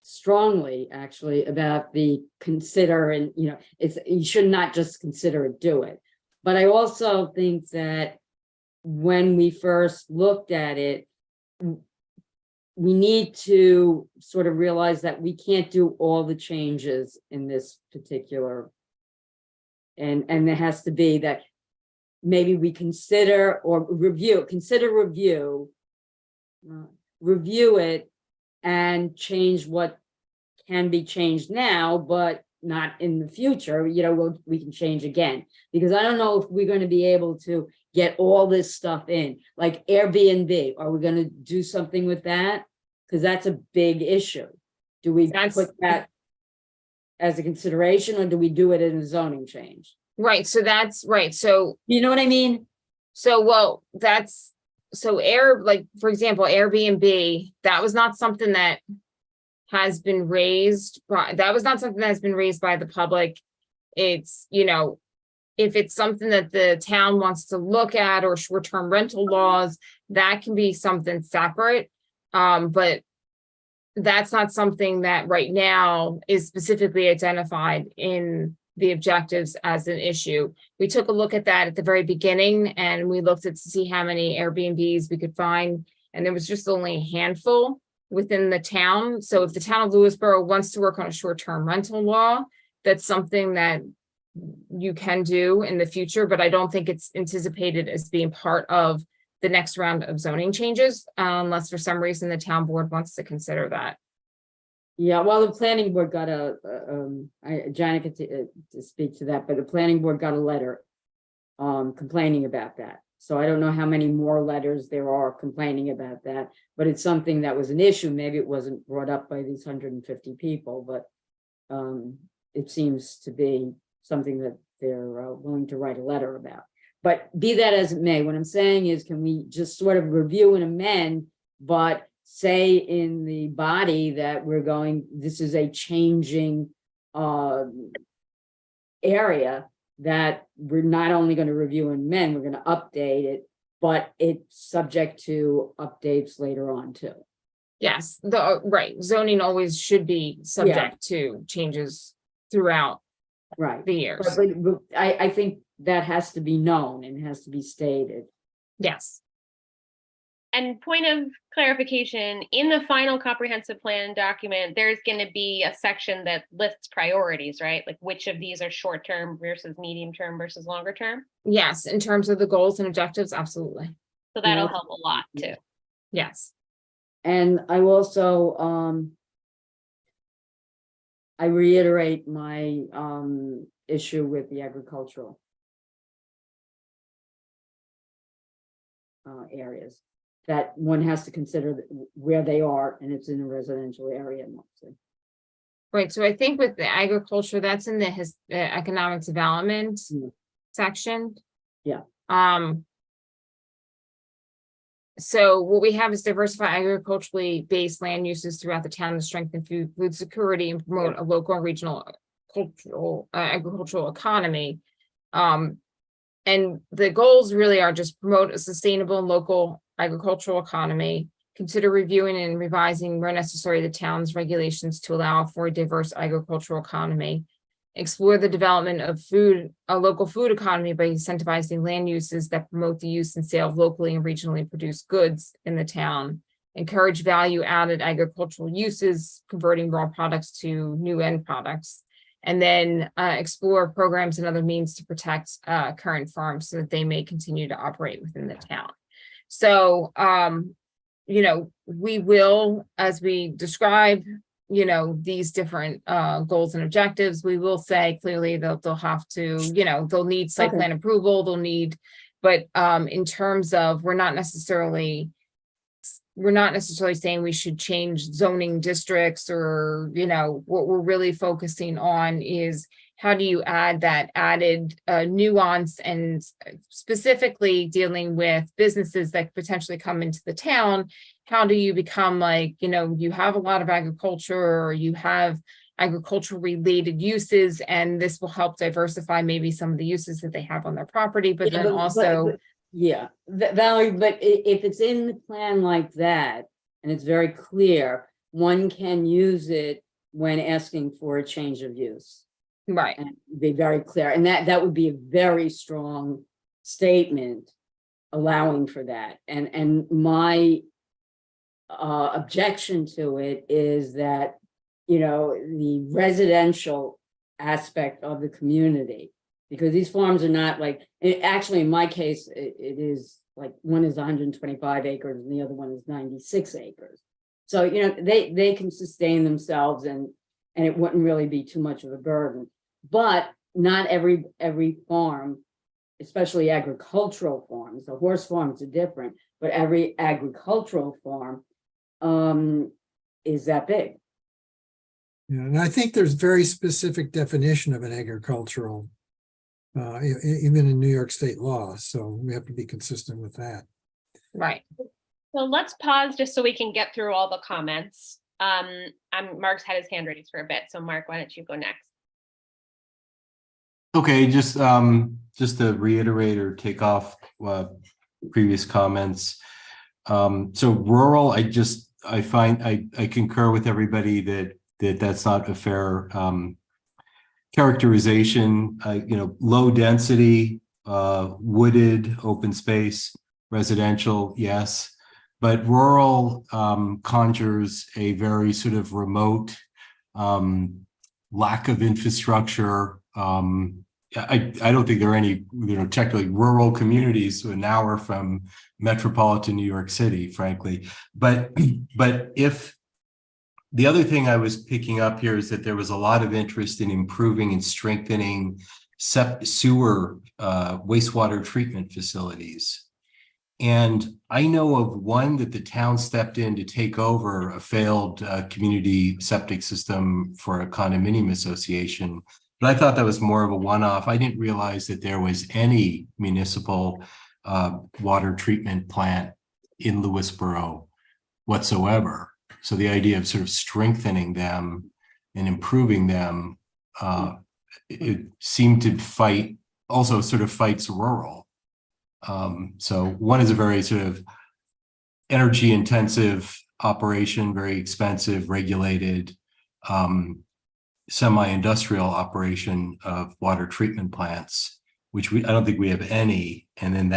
strongly, actually, about the consider, and you should not just consider it, do it. But I also think that when we first looked at it, we need to sort of realize that we can't do all the changes in this particular, and there has to be that maybe we consider or review it and change what can be changed now, but not in the future. We can change again, because I don't know if we're going to be able to get all this stuff in, like Airbnb. Are we going to do something with that? Because that's a big issue. Do we put that as a consideration, or do we do it in a zoning change? Right, so that's right. So you know what I mean? So, well, for example, Airbnb, that was not something that has been raised, by the public. It's, if it's something that the town wants to look at, or short-term rental laws, that can be something separate. But that's not something that right now is specifically identified in the objectives as an issue. We took a look at that at the very beginning, and we looked to see how many Airbnbs we could find, and there was just only a handful within the town. So if the town of Lewisboro wants to work on a short-term rental law, that's something that you can do in the future, but I don't think it's anticipated as being part of the next round of zoning changes, unless for some reason the town board wants to consider that. Yeah, well, the planning board got Janet could to speak to that, but the planning board got a letter complaining about that. So I don't know how many more letters there are complaining about that, but it's something that was an issue. Maybe it wasn't brought up by these 150 people, but it seems to be something that they're willing to write a letter about. But be that as it may, what I'm saying is, can we just sort of review and amend, but say in the body that this is a changing area, that we're not only going to review and amend, we're going to update it, but it's subject to updates later on too. Yes, right. Zoning always should be subject to changes throughout the years. But I think that has to be known and has to be stated. Yes. And point of clarification, in the final comprehensive plan document, there's going to be a section that lists priorities, right? Like which of these are short-term versus medium-term versus longer-term? Yes, in terms of the goals and objectives, absolutely. So that'll help a lot too. Yes. And I also, I reiterate my issue with the agricultural areas, that one has to consider where they are, and it's in a residential area mostly. Right, so I think with the agriculture, that's in the economic development section. Yeah. So what we have is diversify agriculturally based land uses throughout the town to strengthen food security and promote a local and regional agricultural economy. And the goals really are just promote a sustainable and local agricultural economy, consider reviewing and revising where necessary the town's regulations to allow for a diverse agricultural economy, explore the development of a local food economy by incentivizing land uses that promote the use and sale of locally and regionally produced goods in the town, encourage value-added agricultural uses, converting raw products to new end products, and then explore programs and other means to protect current farms so that they may continue to operate within the town. So, we will, as we describe, these different goals and objectives, we will say clearly that they'll have to, they'll need site Okay. plan approval, they'll need, but in terms of, we're not necessarily saying we should change zoning districts or, what we're really focusing on is how do you add that added nuance and specifically dealing with businesses that potentially come into the town. How do you become like, you have a lot of agriculture or you have agricultural related uses, and this will help diversify maybe some of the uses that they have on their property, but Yeah, then also. Yeah, Valerie, but if it's in the plan like that, and it's very clear, one can use it when asking for a change of use. Right. And be very clear, and that would be a very strong statement allowing for that. And my objection to it is that, the residential aspect of the community, because these farms are not like, actually, in my case, it is like one is 125 acres and the other one is 96 acres. So, they can sustain themselves and it wouldn't really be too much of a burden. But not every farm, especially agricultural farms, the horse farms are different, but every agricultural farm is that big. Yeah, and I think there's very specific definition of an agricultural, even in New York state law. So we have to be consistent with that. Right. So let's pause just so we can get through all the comments. Mark's had his hand raised for a bit. So Mark, why don't you go next? Okay, just to reiterate or take off previous comments. So rural, I find I concur with everybody that's not a fair characterization. Low density, wooded, open space, residential, yes, but rural conjures a very sort of remote lack of infrastructure. I don't think there are any, technically rural communities an hour from metropolitan New York City, frankly. But if the other thing I was picking up here is that there was a lot of interest in improving and strengthening sewer wastewater treatment facilities. And I know of one that the town stepped in to take over a failed community septic system for a condominium association. But I thought that was more of a one-off. I didn't realize that there was any municipal water treatment plant in Lewisboro whatsoever. So the idea of sort of strengthening them and improving them, it seemed to fights rural. So one is a very sort of energy intensive operation, very expensive, regulated, semi-industrial operation of water treatment plants, which I don't think we have any. And then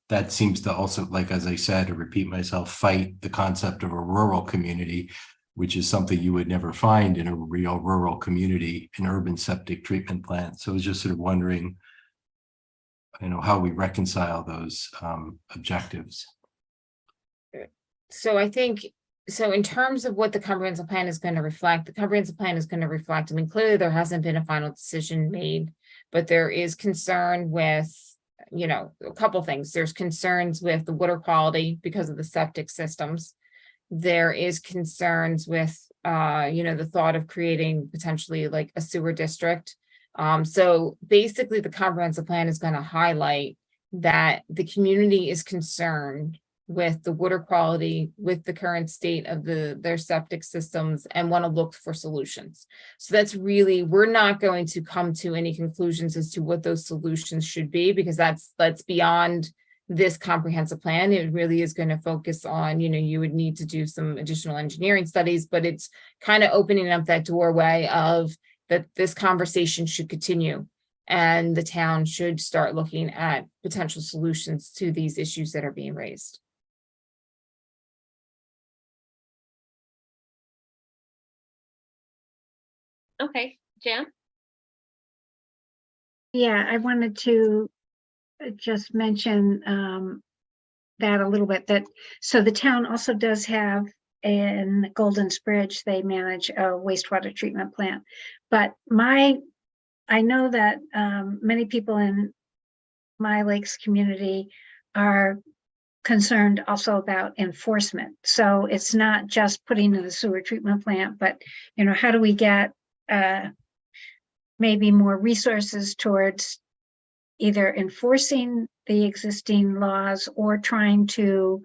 that seems to also, like, as I said, to repeat myself, fight the concept of a rural community, which is something you would never find in a real rural community, an urban septic treatment plant. So I was just sort of wondering, how we reconcile those objectives. So I think, so in terms of what the comprehensive plan is going to reflect, I mean, clearly there hasn't been a final decision made, but there is concern with, a couple things. There's concerns with the water quality because of the septic systems. There is concerns with, the thought of creating potentially like a sewer district. So basically the comprehensive plan is going to highlight that the community is concerned with the water quality, with the current state of their septic systems, and want to look for solutions. So that's really, we're not going to come to any conclusions as to what those solutions should be, because that's beyond this comprehensive plan. It really is going to focus on, you would need to do some additional engineering studies, but it's kind of opening up that doorway of that this conversation should continue, and the town should start looking at potential solutions to these issues that are being raised. Okay, Jan? Yeah, I wanted to just mention that a little bit, that so the town also does have in Golden's Bridge, they manage a wastewater treatment plant. But I know that many people in my lakes community are concerned also about enforcement. So it's not just putting in a sewer treatment plant, but how do we get maybe more resources towards either enforcing the existing laws or trying to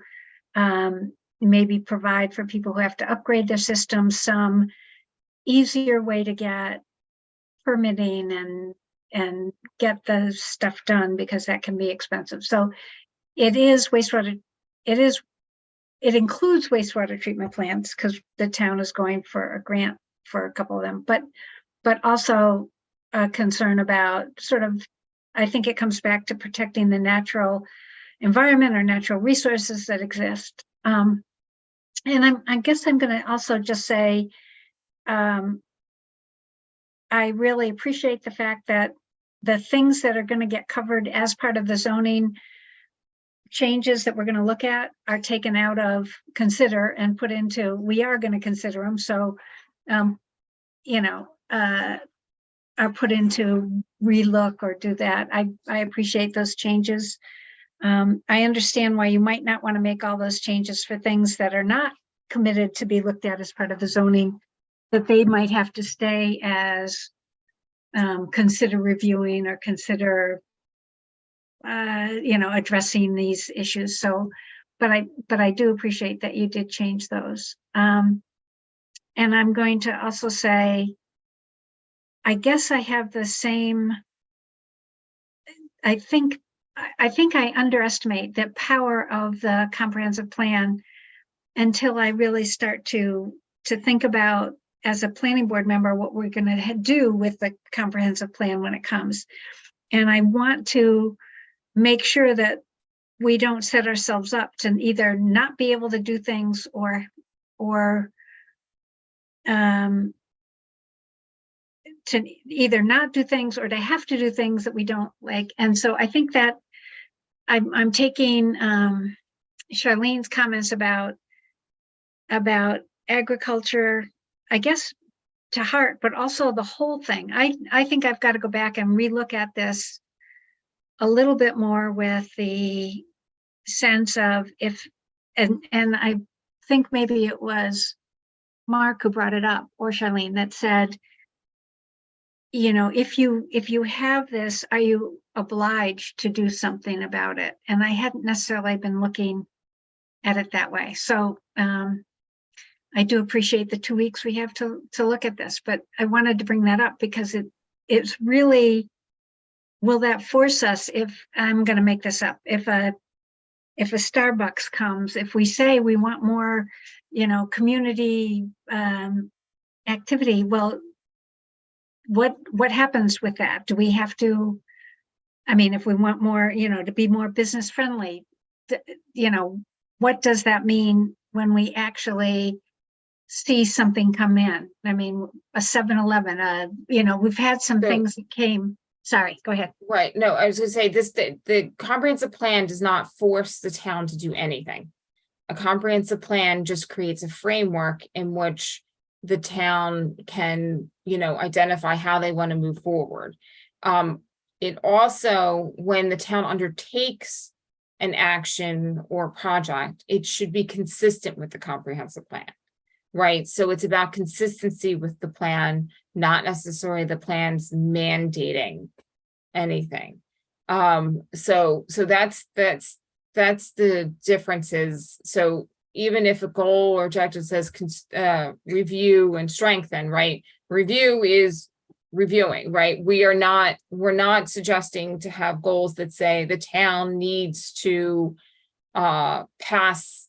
maybe provide for people who have to upgrade their systems some easier way to get permitting and get the stuff done, because that can be expensive. So it is wastewater, it includes wastewater treatment plants, because the town is going for a grant for a couple of them, but also a concern about sort of, I think it comes back to protecting the natural environment or natural resources that exist. And I guess I'm going to also just say, I really appreciate the fact that the things that are going to get covered as part of the zoning changes that we're going to look at are taken out of consider and put into, we are going to consider them. So, are put into relook or do that. I appreciate those changes. I understand why you might not want to make all those changes for things that are not committed to be looked at as part of the zoning, that they might have to stay as consider reviewing or consider addressing these issues. So, but I do appreciate that you did change those. And I'm going to also say, I guess I have the same, I think I underestimate the power of the comprehensive plan until I really start to think about, as a planning board member, what we're going to do with the comprehensive plan when it comes. And I want to make sure that we don't set ourselves up to either not be able to do things or to either not do things or to have to do things that we don't like. And so I think that I'm taking Charlene's comments about agriculture, I guess, to heart, but also the whole thing. I think I've got to go back and relook at this a little bit more with the sense of and I think maybe it was Mark who brought it up, or Charlene, that said, if you have this, are you obliged to do something about it? And I hadn't necessarily been looking at it that way. So I do appreciate the 2 weeks we have to look at this, but I wanted to bring that up because it's really, will that force us, if I'm going to make this up, if a Starbucks comes, if we say we want more, community activity, well, what happens with that? Do we have to, if we want more, to be more business friendly, what does that mean when we actually see something come in? A 7-Eleven, we've had some things that came. Sorry, go ahead. Right. No, I was going to say this, the comprehensive plan does not force the town to do anything. A comprehensive plan just creates a framework in which the town can, identify how they want to move forward. It also, when the town undertakes an action or project, it should be consistent with the comprehensive plan, right? So it's about consistency with the plan, not necessarily the plan's mandating anything. So that's the differences. So even if a goal or objective says review and strengthen, right? Review is reviewing, right? We're not suggesting to have goals that say the town needs to pass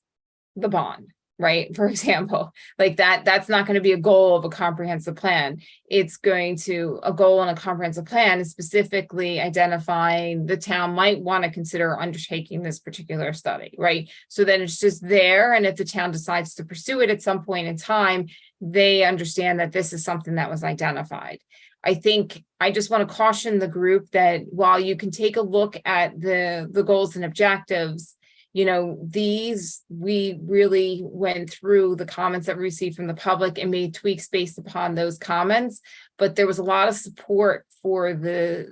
the bond, right? For example, like that's not going to be a goal of a comprehensive plan. It's going to, a goal in a comprehensive plan is specifically identifying the town might want to consider undertaking this particular study, right? So then it's just there. And if the town decides to pursue it at some point in time, they understand that this is something that was identified. I think I just want to caution the group that while you can take a look at the goals and objectives, you know, these, we really went through the comments that we received from the public and made tweaks based upon those comments. But there was a lot of support for the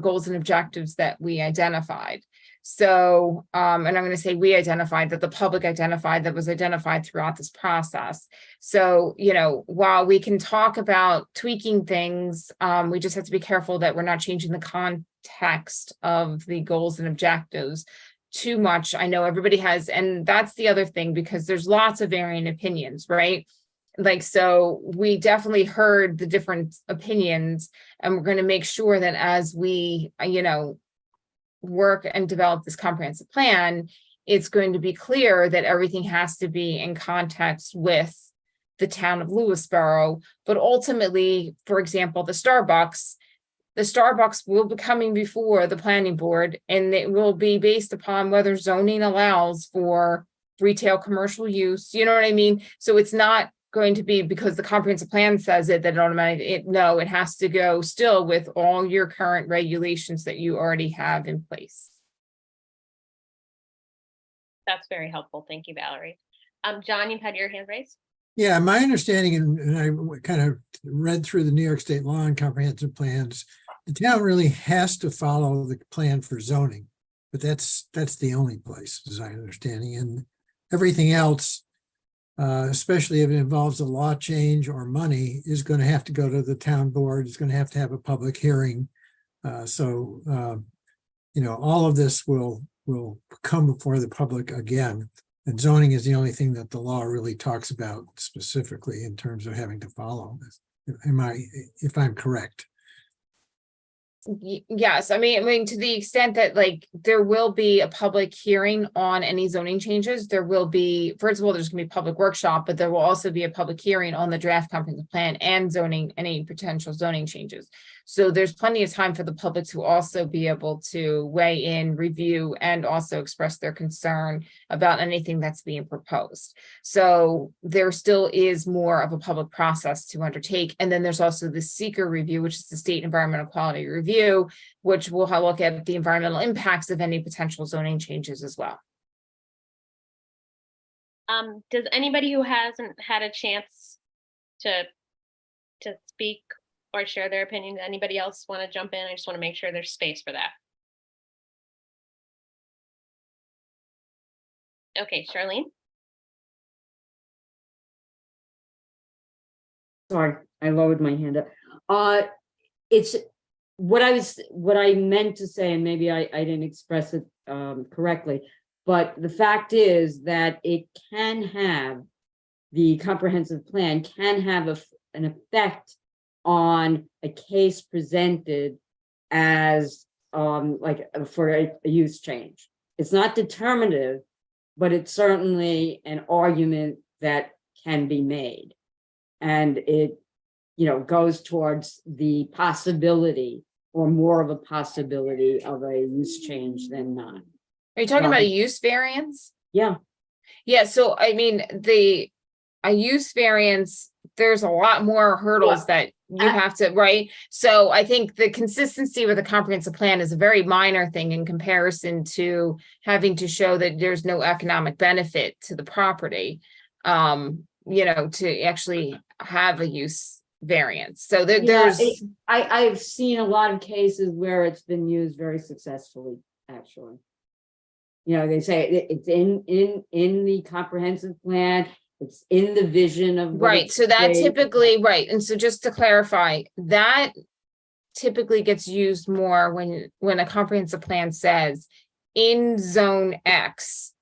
goals and objectives that we identified. So, and I'm going to say we identified, that the public identified, that was identified throughout this process. So, you know, while we can talk about tweaking things, we just have to be careful that we're not changing the context of the goals and objectives too much. I know everybody has, and that's the other thing, because there's lots of varying opinions, right? Like, so we definitely heard the different opinions, and we're going to make sure that as we, you know, work and develop this comprehensive plan, it's going to be clear that everything has to be in context with the town of Lewisboro. But ultimately, for example, the Starbucks will be coming before the planning board, and it will be based upon whether zoning allows for retail commercial use. You know what I mean? So it's not going to be because the comprehensive plan says it that it automatically, no, it has to go still with all your current regulations that you already have in place. That's very helpful. Thank you, Valerie. John, you've had your hand raised. Yeah, my understanding, and I kind of read through the New York State law and comprehensive plans, the town really has to follow the plan for zoning, but that's the only place, as I understanding, and everything else, especially if it involves a law change or money, is going to have to go to the town board. It's going to have a public hearing. So you know, all of this will come before the public again. And zoning is the only thing that the law really talks about specifically in terms of having to follow this. If I'm correct? Yes, I mean, to the extent that like there will be a public hearing on any zoning changes, there will be, first of all, there's gonna be a public workshop, but there will also be a public hearing on the draft comprehensive plan and zoning, any potential zoning changes. So there's plenty of time for the public to also be able to weigh in, review, and also express their concern about anything that's being proposed. So there still is more of a public process to undertake. And then there's also the seeker review, which is the State Environmental Quality Review, which will look at the environmental impacts of any potential zoning changes as well. Does anybody who hasn't had a chance to speak or share their opinion, anybody else want to jump in? I just want to make sure there's space for that. Okay, Charlene. Sorry, I lowered my hand up. It's what I meant to say, and maybe I didn't express it correctly, but the fact is that it can have, the comprehensive plan can have an effect on a case presented as like for a use change. It's not determinative, but it's certainly an argument that can be made. And it, you know, goes towards the possibility or more of a possibility of a use change than not. Are you talking about a use variance? Yeah. Yeah, so I mean, a use variance, there's a lot more hurdles that you have to, right? So I think the consistency with a comprehensive plan is a very minor thing in comparison to having to show that there's no economic benefit to the property, you know, to actually have a use variance. So there's I've seen a lot of cases where it's been used very successfully, actually. You know, they say it's in the comprehensive plan, it's in the vision of right. So that typically, right. And so just to clarify, that typically gets used more when a comprehensive plan says in zone X,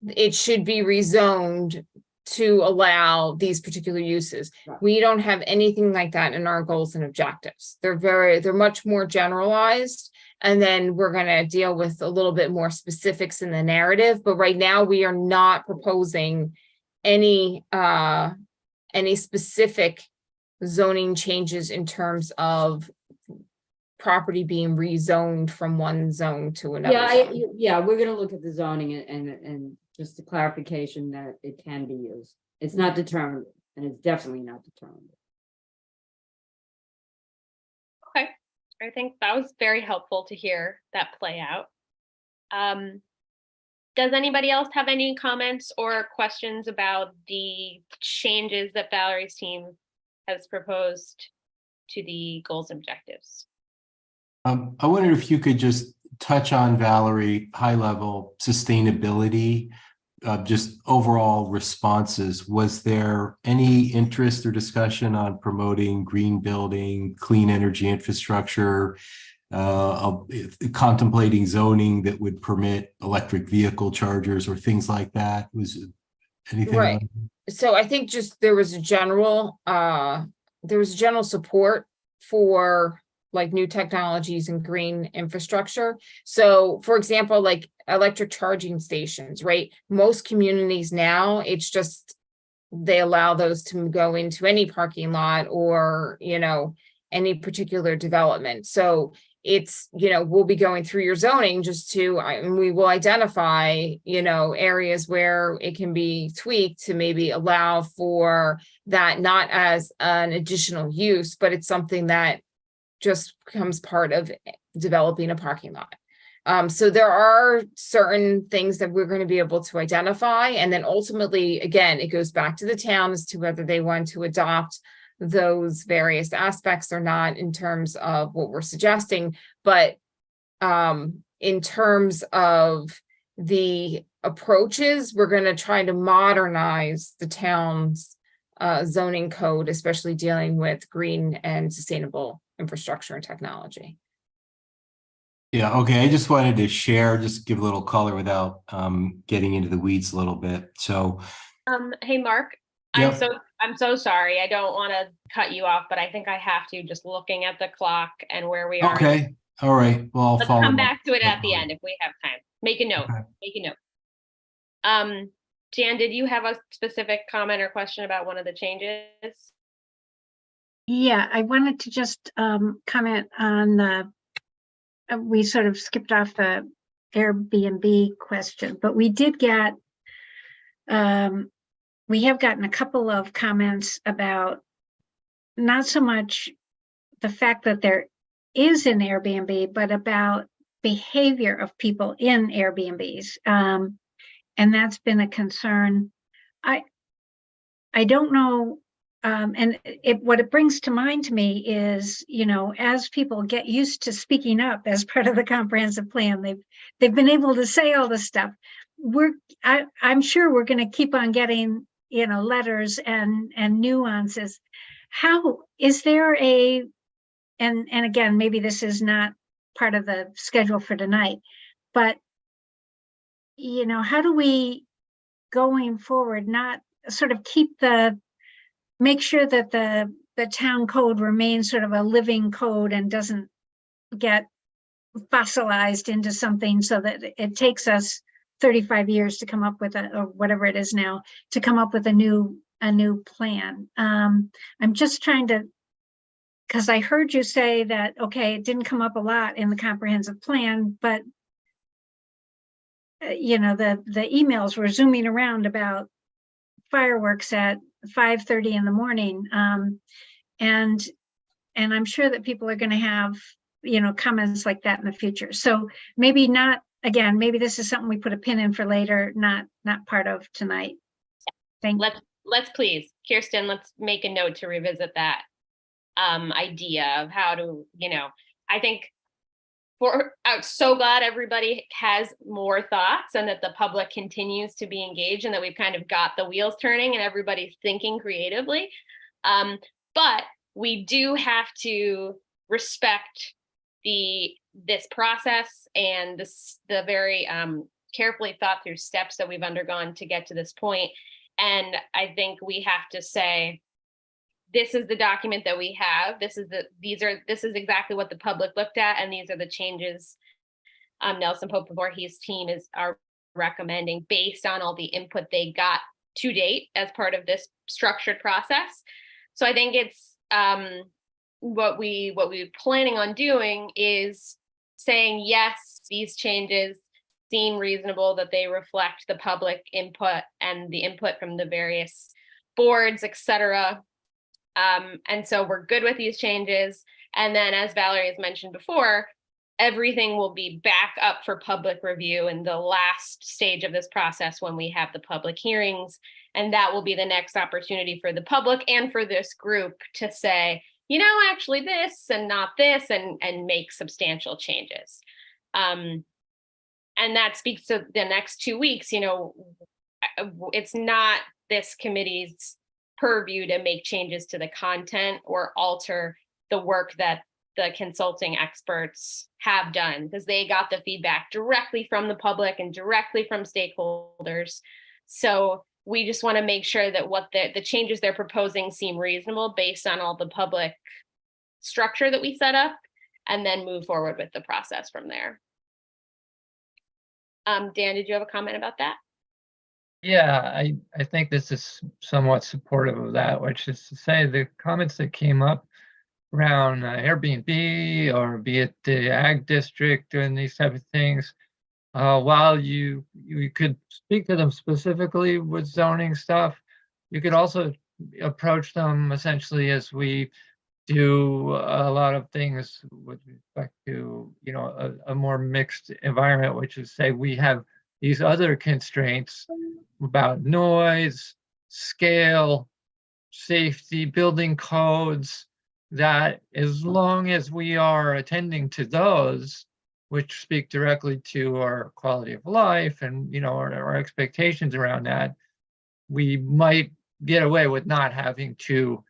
it should be rezoned to allow these particular uses. Right. We don't have anything like that in our goals and objectives. They're much more generalized. And then we're going to deal with a little bit more specifics in the narrative. But right now we are not proposing any specific zoning changes in terms of property being rezoned from one zone to another. Yeah, zone. yeah, we're gonna look at the zoning and just a clarification that it can be used. It's not determined, and it's definitely not determined. Okay, I think that was very helpful to hear that play out. Does anybody else have any comments or questions about the changes that Valerie's team has proposed to the goals and objectives? I wondered if you could just touch on, Valerie, high level sustainability, just overall responses. Was there any interest or discussion on promoting green building, clean energy infrastructure, contemplating zoning that would permit electric vehicle chargers or things like that? Was anything? Right. So I think just there was a general support for like new technologies and green infrastructure. So for example, like electric charging stations, right? Most communities now, it's just, they allow those to go into any parking lot or, any particular development. So it's, we'll be going through your zoning just to, we will identify, areas where it can be tweaked to maybe allow for that, not as an additional use, but it's something that just becomes part of developing a parking lot. So there are certain things that we're going to be able to identify. And then ultimately, again, it goes back to the town as to whether they want to adopt those various aspects or not in terms of what we're suggesting. But in terms of the approaches, we're going to try to modernize the town's zoning code, especially dealing with green and sustainable infrastructure and technology. Yeah, okay. I just wanted to share, just give a little color without getting into the weeds a little bit. So hey Mark, Yep. I'm so sorry. I don't want to cut you off, but I think I have to, just looking at the clock and where we are. Okay, all right. Well, I'll Let's follow come up. back to it at the end if we have time. Make a note. Okay. Make a note. Jan, did you have a specific comment or question about one of the changes? Yeah, I wanted to just comment on the, we sort of skipped off the Airbnb question, but we did get, we have gotten a couple of comments about not so much the fact that there is an Airbnb, but about behavior of people in Airbnbs. And that's been a concern. I don't know. And what it brings to mind to me is, as people get used to speaking up as part of the comprehensive plan, they've been able to say all this stuff. I'm sure we're going to keep on getting, letters and nuances. How is there and again, maybe this is not part of the schedule for tonight, but how do we going forward not sort of make sure that the town code remains sort of a living code and doesn't get fossilized into something so that it takes us 35 years to come up with or whatever it is now, to come up with a new plan. I'm just trying to, because I heard you say that, okay, it didn't come up a lot in the comprehensive plan, but the emails were zooming around about fireworks at 5:30 in the morning. And I'm sure that people are going to have, comments like that in the future. So maybe not, again, maybe this is something we put a pin in for later, not part of tonight. Thank you. Let's please, Kirsten, let's make a note to revisit that idea of how to, I think I'm so glad everybody has more thoughts and that the public continues to be engaged and that we've kind of got the wheels turning and everybody's thinking creatively. But we do have to respect this process and the very carefully thought through steps that we've undergone to get to this point. And I think we have to say, this is the document that we have. This is exactly what the public looked at, and these are the changes Nelson Pope before his team are recommending based on all the input they got to date as part of this structured process. So I think it's what we're planning on doing is saying, yes, these changes seem reasonable, that they reflect the public input and the input from the various boards, et cetera. And so we're good with these changes. And then, as Valerie has mentioned before, everything will be back up for public review in the last stage of this process when we have the public hearings. And that will be the next opportunity for the public and for this group to say, you know, actually this and not this, and make substantial changes. And that speaks to the next 2 weeks. You know, it's not this committee's purview to make changes to the content or alter the work that the consulting experts have done, because they got the feedback directly from the public and directly from stakeholders. So we just want to make sure that what the changes they're proposing seem reasonable based on all the public structure that we set up, and then move forward with the process from there. Dan, did you have a comment about that? Yeah, I think this is somewhat supportive of that, which is to say the comments that came up around Airbnb, or be it the ag district and these type of things, while you could speak to them specifically with zoning stuff, you could also approach them essentially as we do a lot of things with respect to, you know, a more mixed environment, which is say we have these other constraints about noise, scale, safety, building codes, that as long as we are attending to those, which speak directly to our quality of life and, you know, our expectations around that, we might get away with not having to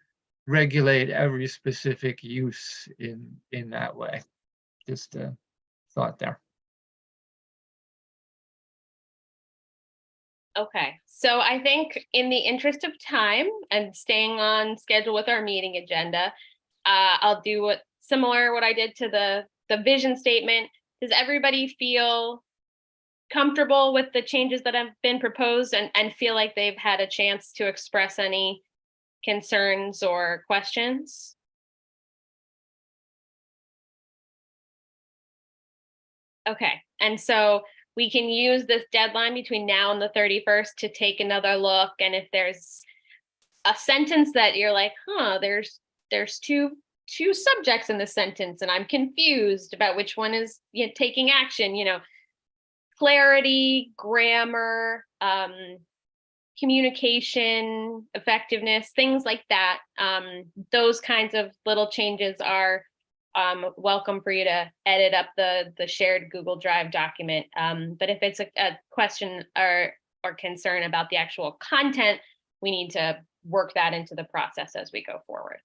regulate every specific use in that way. Just a thought there. Okay, so I think in the interest of time and staying on schedule with our meeting agenda, I'll do what I did to the vision statement. Does everybody feel comfortable with the changes that have been proposed and feel like they've had a chance to express any concerns or questions? Okay, and so we can use this deadline between now and the 31st to take another look. And if there's a sentence that you're like, there's two subjects in the sentence and I'm confused about which one is, you know, taking action, you know, clarity, grammar, communication, effectiveness, things like that. Those kinds of little changes are welcome for you to edit up the shared Google Drive document. But if it's a question or concern about the actual content, we need to work that into the process as we go forward.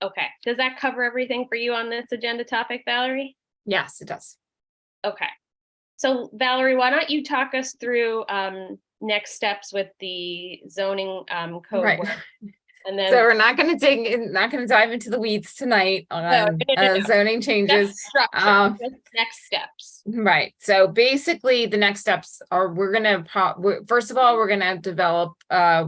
Okay, does that cover everything for you on this agenda topic, Valerie? Yes, it does. Okay, so Valerie, why don't you talk us through next steps with the zoning code Right. work? And then, So we're not going to dive into the weeds tonight on no. zoning changes. Just structure, just next steps. Right. So basically the next steps are first of all, we're going to develop,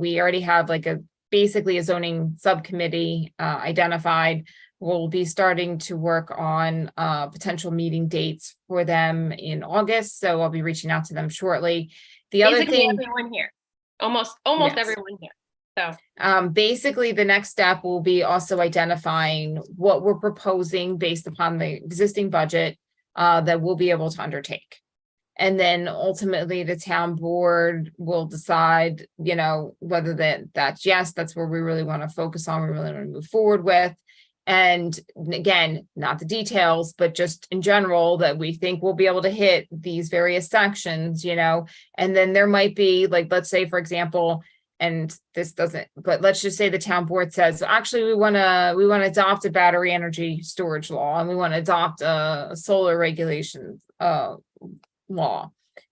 we already have like basically a zoning subcommittee identified. We'll be starting to work on potential meeting dates for them in August. So I'll be reaching out to them shortly. The Basically other thing, everyone here, almost Yes. everyone here. So basically the next step will be also identifying what we're proposing based upon the existing budget that we'll be able to undertake. And then ultimately the town board will decide, you know, whether that's where we really want to focus on, we really want to move forward with. And again, not the details, but just in general that we think we'll be able to hit these various sections, you know, and then there might be like, let's say, for example, and this doesn't, but let's just say the town board says, actually, we want to adopt a battery energy storage law, and we want to adopt a solar regulation law.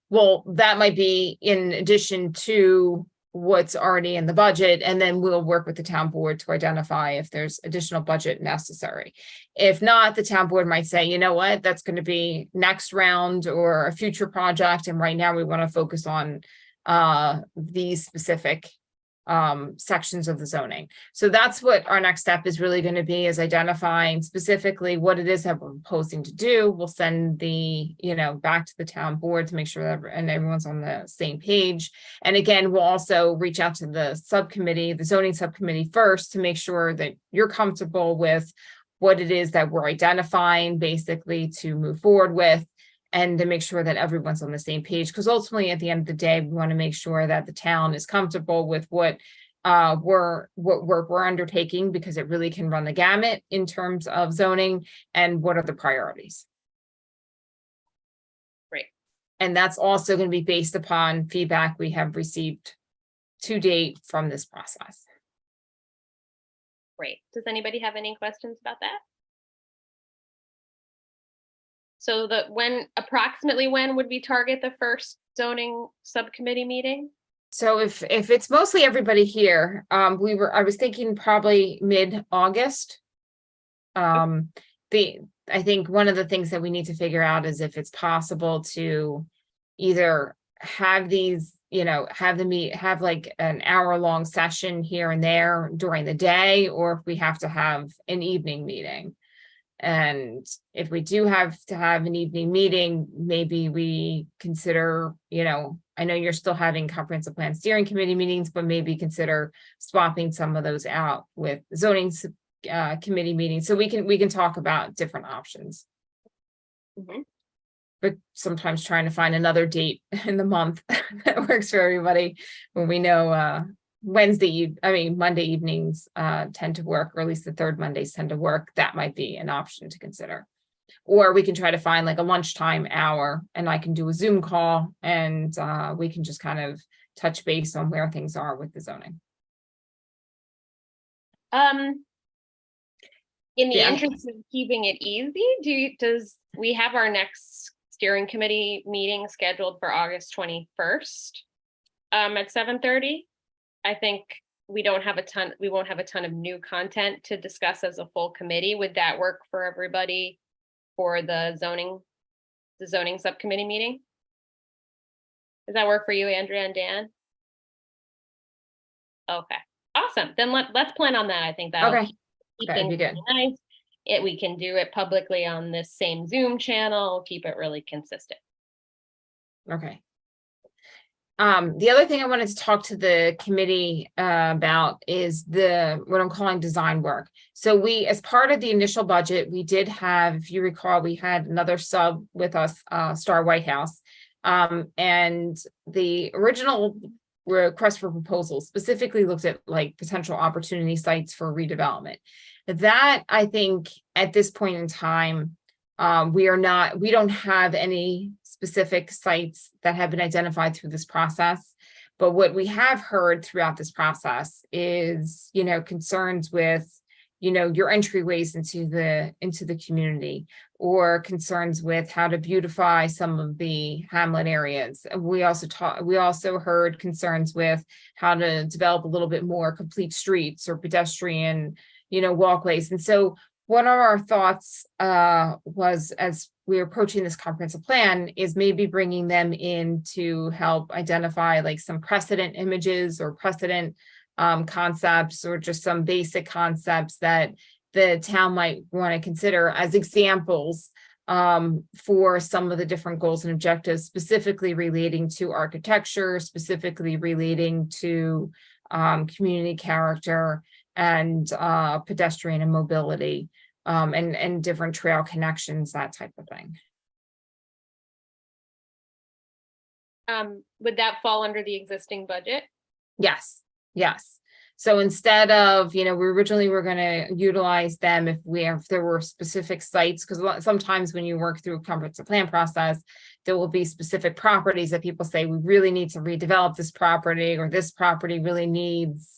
Well, that might be in addition to what's already in the budget, and then we'll work with the town board to identify if there's additional budget necessary. If not, the town board might say, you know what, that's going to be next round or a future project, and right now we want to focus on these specific sections of the zoning. So that's what our next step is really going to be, is identifying specifically what it is that we're proposing to do. We'll send the, back to the town board to make sure that and everyone's on the same page. And again, we'll also reach out to the subcommittee, the zoning subcommittee first, to make sure that you're comfortable with what it is that we're identifying basically to move forward with, and to make sure that everyone's on the same page. Because ultimately, at the end of the day, we want to make sure that the town is comfortable with what work we're undertaking, because it really can run the gamut in terms of zoning and what are the priorities. Great. And that's also going to be based upon feedback we have received to date from this process. Great. Does anybody have any questions about that? So approximately when would we target the first zoning subcommittee meeting? So if it's mostly everybody here, I was thinking probably mid-August. I think one of the things that we need to figure out is if it's possible to either have these, have like an hour-long session here and there during the day, or if we have to have an evening meeting. And if we do have to have an evening meeting, maybe we consider, I know you're still having comprehensive plan steering committee meetings, but maybe consider swapping some of those out with zoning committee meetings. So we can talk about different options. Mm-hmm. But sometimes trying to find another date in the month that works for everybody, when we know Monday evenings tend to work, or at least the third Mondays tend to work. That might be an option to consider. Or we can try to find like a lunchtime hour, and I can do a Zoom call, and we can just kind of touch base on where things are with the zoning. In the Yeah. interest of keeping it easy, does we have our next steering committee meeting scheduled for August 21st at 7:30? I think we won't have a ton of new content to discuss as a full committee. Would that work for everybody for the zoning subcommittee meeting? Does that work for you, Andrea and Dan? Okay, awesome. Then let's plan on that. I think that'll Okay, keep that'd things be good. really nice. We can do it publicly on this same Zoom channel, keep it really consistent. Okay. The other thing I wanted to talk to the committee about is what I'm calling design work. So we, as part of the initial budget, we did have, if you recall, we had another sub with us, Star White House. And the original request for proposals specifically looked at like potential opportunity sites for redevelopment. That, I think, at this point in time, we don't have any specific sites that have been identified through this process. But what we have heard throughout this process is, concerns with, your entryways into the community, or concerns with how to beautify some of the hamlet areas. We also heard concerns with how to develop a little bit more complete streets or pedestrian, walkways. And so one of our thoughts was, as we're approaching this comprehensive plan, is maybe bringing them in to help identify like some precedent images or precedent concepts, or just some basic concepts that the town might want to consider as examples for some of the different goals and objectives, specifically relating to architecture, specifically relating to community character, and pedestrian and mobility, and different trail connections, that type of thing. Would that fall under the existing budget? Yes. So instead of, we originally were going to utilize them if there were specific sites, because sometimes when you work through a comprehensive plan process, there will be specific properties that people say, we really need to redevelop this property, or this property really needs,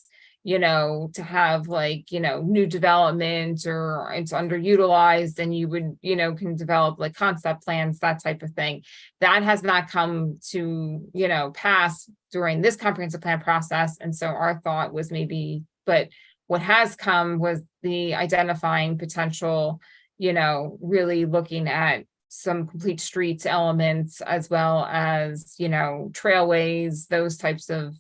to have like, new development, or it's underutilized, and you would, can develop like concept plans, that type of thing. That has not come to, pass during this comprehensive plan process. And so our thought was maybe, but what has come was the identifying potential, really looking at some complete streets elements, as well as, trailways, those types of,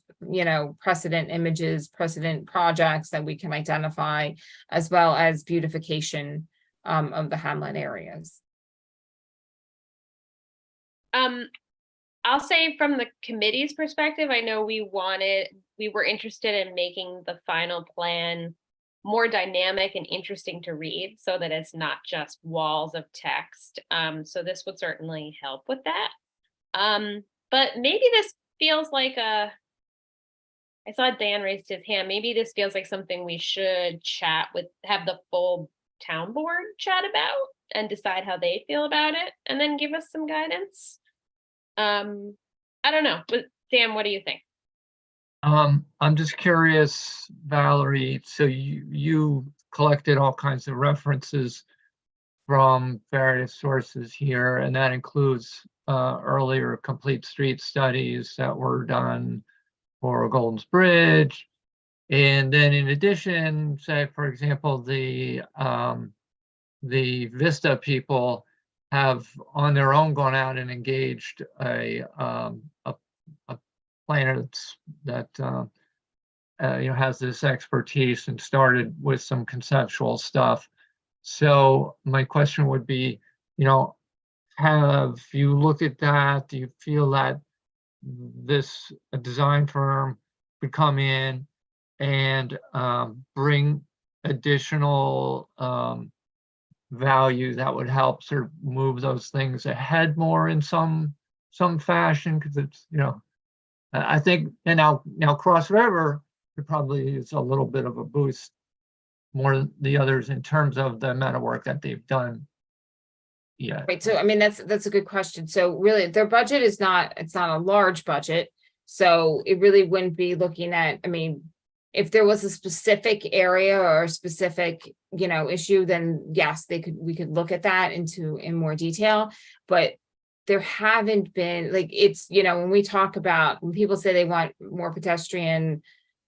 precedent images, precedent projects that we can identify, as well as beautification of the hamlet areas. I'll say from the committee's perspective, I know we were interested in making the final plan more dynamic and interesting to read, so that it's not just walls of text. So this would certainly help with that. But maybe this feels like I saw Dan raised his hand. Maybe this feels like something we should have the full town board chat about and decide how they feel about it, and then give us some guidance. I don't know, but Dan, what do you think? I'm just curious, Valerie, so you collected all kinds of references from various sources here, and that includes earlier complete street studies that were done for Golden's Bridge. And then in addition, say, for example, the Vista people have on their own gone out and engaged a planner that has this expertise and started with some conceptual stuff. So my question would be, have you looked at that? Do you feel that a design firm could come in and bring additional value that would help sort of move those things ahead more in some fashion? Because it's, I think, and now Cross River probably is a little bit of a boost more than the others in terms of the amount of work that they've done. Yeah. Right. So, I mean, that's a good question. So really their budget it's not a large budget. So it really wouldn't be looking at, I mean, if there was a specific area or a specific, issue, then yes, we could look at that in more detail. But there haven't been, like, it's, when people say they want more pedestrian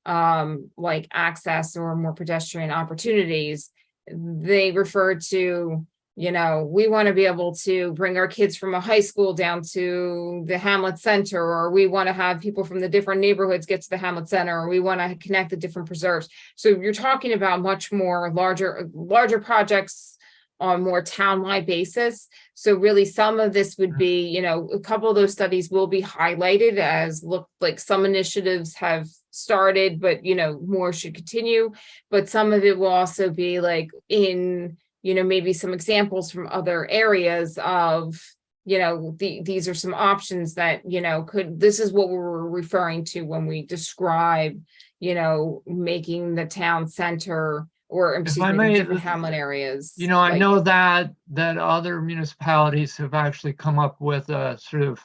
like access or more pedestrian opportunities, they refer to, we want to be able to bring our kids from a high school down to the Hamlet Center, or we want to have people from the different neighborhoods get to the Hamlet Center, or we want to connect the different preserves. So you're talking about much more larger projects on more town-wide basis. So really some of this would be, a couple of those studies will be highlighted as look like some initiatives have started, but, more should continue. But some of it will also be like in, maybe some examples from other areas of, these are some options that, this is what we were referring to when we describe, making the town center, or If I may, different hamlet areas. I know that other municipalities have actually come up with a sort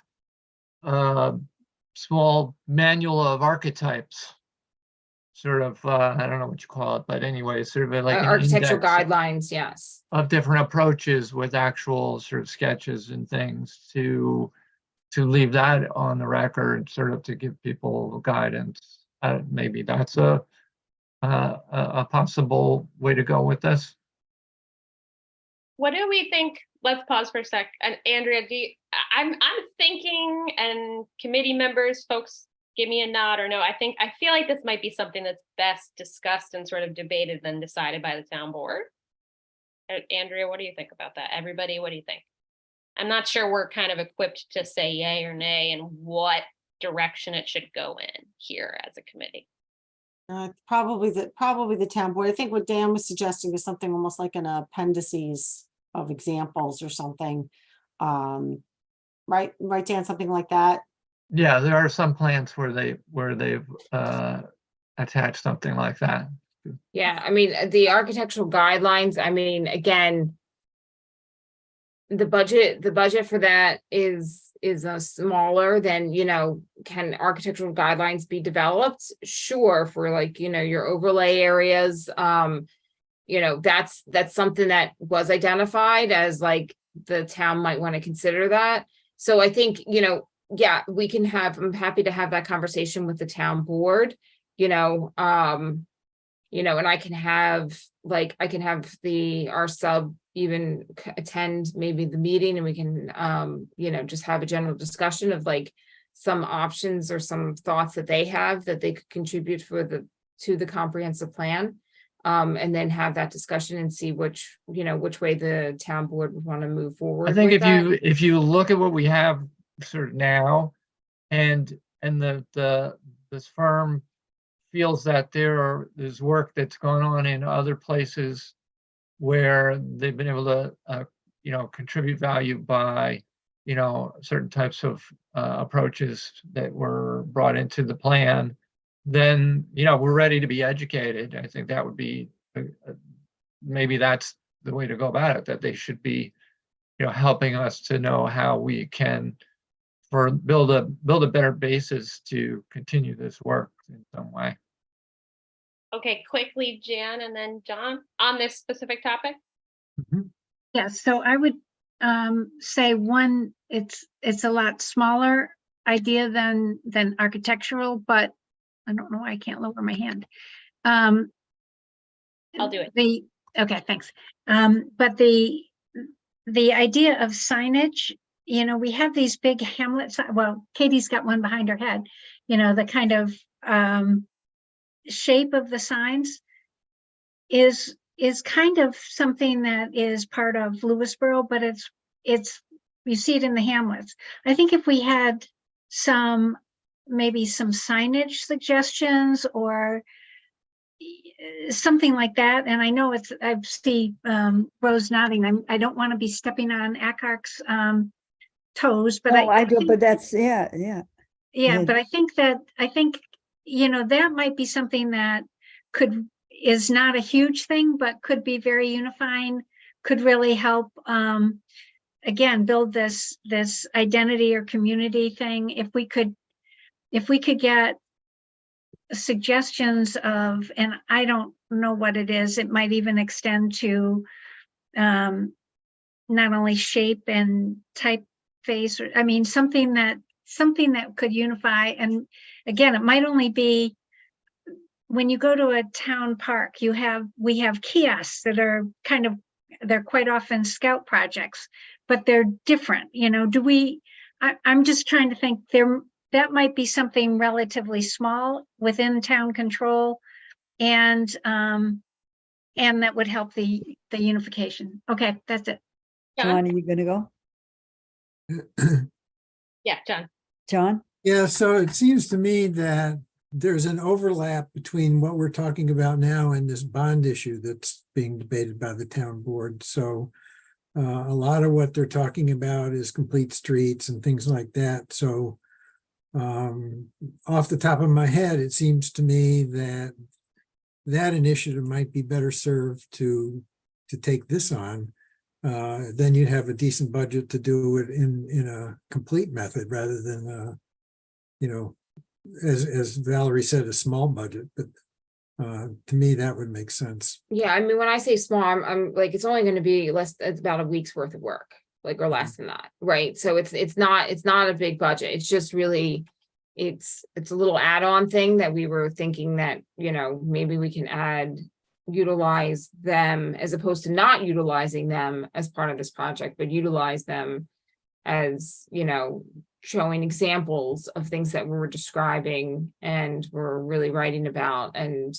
of small manual of archetypes, sort of, I don't know what you call it, but anyway, sort of like an architectural index guidelines, yes. of different approaches with actual sort of sketches and things to leave that on the record, sort of to give people guidance. Maybe that's a possible way to go with this. What do we think? Let's pause for a sec. And Andrea, I'm thinking, and committee members, folks, give me a nod or no. I feel like this might be something that's best discussed and sort of debated than decided by the town board. Andrea, what do you think about that? Everybody, what do you think? I'm not sure we're kind of equipped to say yay or nay and what direction it should go in here as a committee. Probably the town board. I think what Dan was suggesting is something almost like an appendices of examples or something. Right, Dan, something like that. Yeah, there are some plans where they've attached something like that. Yeah, I mean, the architectural guidelines, I mean, again, the budget for that is smaller, then, can architectural guidelines be developed? Sure, for like, your overlay areas. That's something that was identified as like the town might want to consider that. So I think, yeah, I'm happy to have that conversation with the town board, and I can have our sub even attend maybe the meeting, and we can, just have a general discussion of like some options or some thoughts that they have that they could contribute to the comprehensive plan. And then have that discussion and see which way the town board would want to move forward. I think with that. if you look at what we have sort of now, and this firm feels that there's work that's going on in other places where they've been able to contribute value by certain types of approaches that were brought into the plan, then we're ready to be educated. I think that would be maybe that's the way to go about it, that they should be helping us to know how we can build a better basis to continue this work in some way. Okay, quickly, Jan, and then John, on this specific topic. Yes, so I would say one, it's a lot smaller idea than architectural, but I don't know why I can't lower my hand. I'll do it. Okay, thanks. But the idea of signage, we have these big hamlets. Well, Katie's got one behind her head, the kind of shape of the signs is kind of something that is part of Lewisboro, but it's you see it in the hamlets. I think if we had maybe some signage suggestions or something like that, and I know I see Rose nodding. I don't want to be stepping on Ackhart's toes, but I do, think, but that's yeah. But I think that might be something that is not a huge thing, but could be very unifying, could really help again build this identity or community thing. If we could get suggestions of, and I don't know what it is, it might even extend to not only shape and typeface, or I mean something that could unify. And again, it might only be when you go to a town park, we have kiosks that are they're quite often scout projects, but they're different. I'm just trying to think that might be something relatively small within town control, and that would help the unification. Okay, that's it. John, are you gonna go? Yeah, John. John? Yeah, so it seems to me that there's an overlap between what we're talking about now and this bond issue that's being debated by the town board. So a lot of what they're talking about is complete streets and things like that. So off the top of my head, it seems to me that initiative might be better served to take this on. Then you'd have a decent budget to do it in a complete method rather than as Valerie said, a small budget. But to me, that would make sense. Yeah, I mean, when I say small, I'm like, it's only going to be it's about a week's worth of work, like, or less than that, right? So it's not a big budget. It's just really, it's a little add-on thing that we were thinking that, maybe we can utilize them as opposed to not utilizing them as part of this project, but utilize them as, showing examples of things that we were describing and we're really writing about, and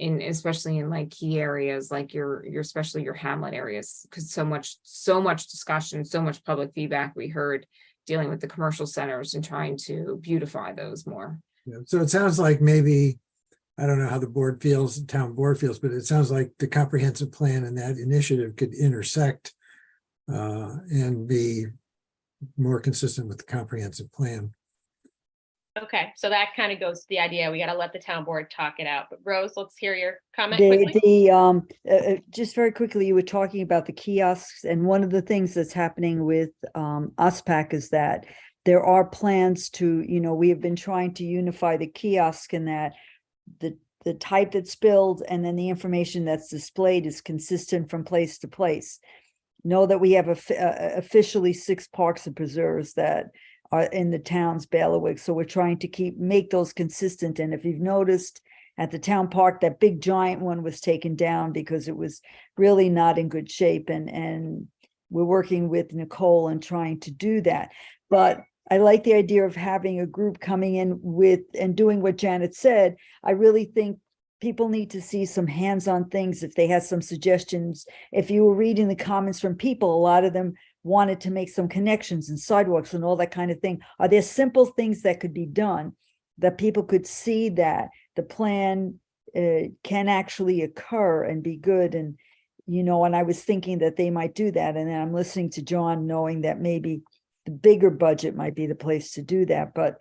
especially in like key areas like especially your hamlet areas, because so much discussion, so much public feedback we heard dealing with the commercial centers and trying to beautify those more. Yeah, so it sounds like maybe, I don't know how the town board feels, but it sounds like the comprehensive plan and that initiative could intersect and be more consistent with the comprehensive plan. Okay, so that kind of goes to the idea. We got to let the town board talk it out. But Rose, let's hear your comment quickly. Just very quickly, you were talking about the kiosks, and one of the things that's happening with OSPAC is that there are plans to, we have been trying to unify the kiosk in that the type that's billed and then the information that's displayed is consistent from place to place. Know that we have officially 6 parks and preserves that are in the town's bailiwick. So we're trying to make those consistent. And if you've noticed at the town park, that big giant one was taken down because it was really not in good shape. And we're working with Nicole and trying to do that. But I like the idea of having a group coming in with and doing what Janet said. I really think people need to see some hands-on things if they had some suggestions. If you were reading the comments from people, a lot of them wanted to make some connections and sidewalks and all that kind of thing. Are there simple things that could be done that people could see that the plan can actually occur and be good? And, and I was thinking that they might do that. And then I'm listening to John, knowing that maybe the bigger budget might be the place to do that. But,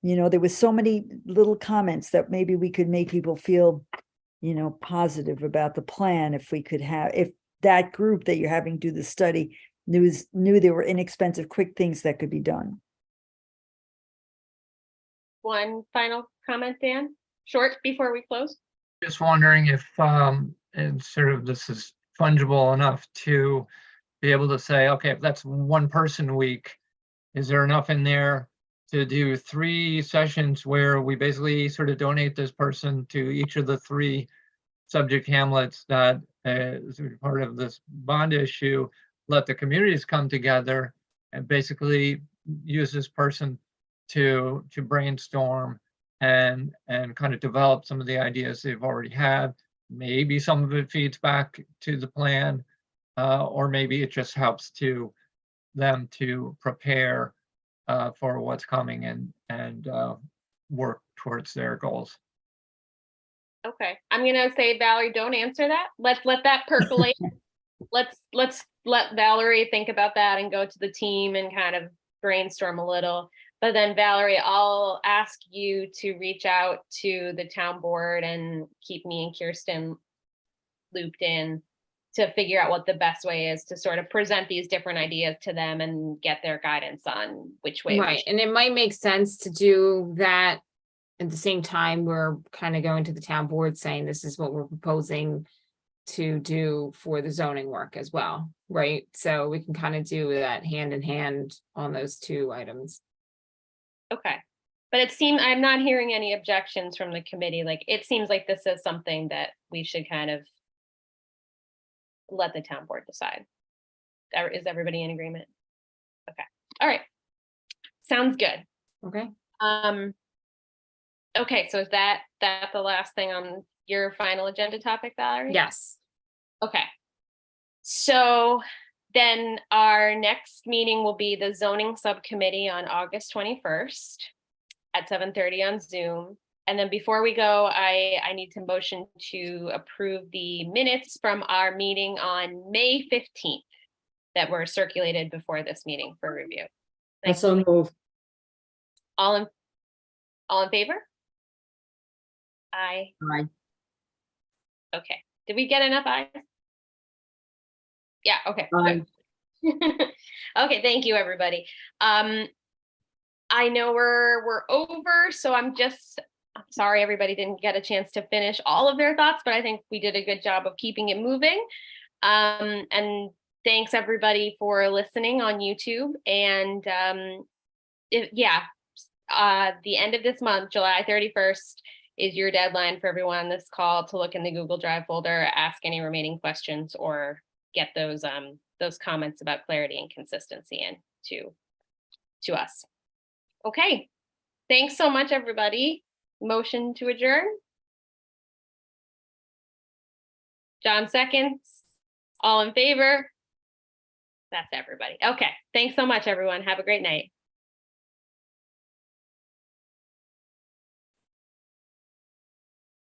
there was so many little comments that maybe we could make people feel, positive about the plan. If that group that you're having do the study knew there were inexpensive, quick things that could be done. One final comment, Dan, short before we close. Just wondering if and sort of this is fungible enough to be able to say, okay, if that's 1 person a week, is there enough in there to do 3 sessions where we basically sort of donate this person to each of the 3 subject hamlets that is part of this bond issue, let the communities come together and basically use this person to brainstorm and kind of develop some of the ideas they've already had. Maybe some of it feeds back to the plan, or maybe it just helps them to prepare for what's coming and work towards their goals. Okay, I'm gonna say, Valerie, don't answer that. Let's let that percolate. let's let Valerie think about that and go to the team and kind of brainstorm a little. But then, Valerie, I'll ask you to reach out to the town board and keep me and Kirsten looped in to figure out what the best way is to sort of present these different ideas to them and get their guidance on which way. Right, and it might make sense to do that at the same time we're kind of going to the town board saying this is what we're proposing to do for the zoning work as well, right? So we can kind of do that hand in hand on those 2 items. Okay, but I'm not hearing any objections from the committee. Like, it seems like this is something that we should kind of let the town board decide. Is everybody in agreement? Okay, all right, sounds good. Okay. Okay, so is that the last thing on your final agenda topic, Valerie? Yes. Okay, so then our next meeting will be the zoning subcommittee on August 21st at 7:30 on Zoom. And then before we go, I need to motion to approve the minutes from our meeting on May 15th that were circulated before this meeting for review. That's so moved. All in favor? Aye. Aye. Okay. Did we get enough ayes? Yeah, okay. Aye. Okay, thank you, everybody. I know we're over, so I'm sorry everybody didn't get a chance to finish all of their thoughts, but I think we did a good job of keeping it moving. And thanks everybody for listening on YouTube. And the end of this month, July 31st, is your deadline for everyone on this call to look in the Google Drive folder, ask any remaining questions, or get those comments about clarity and consistency in to us. Okay, thanks so much, everybody. Motion to adjourn. John seconds. All in favor? That's everybody. Okay, thanks so much, everyone. Have a great night.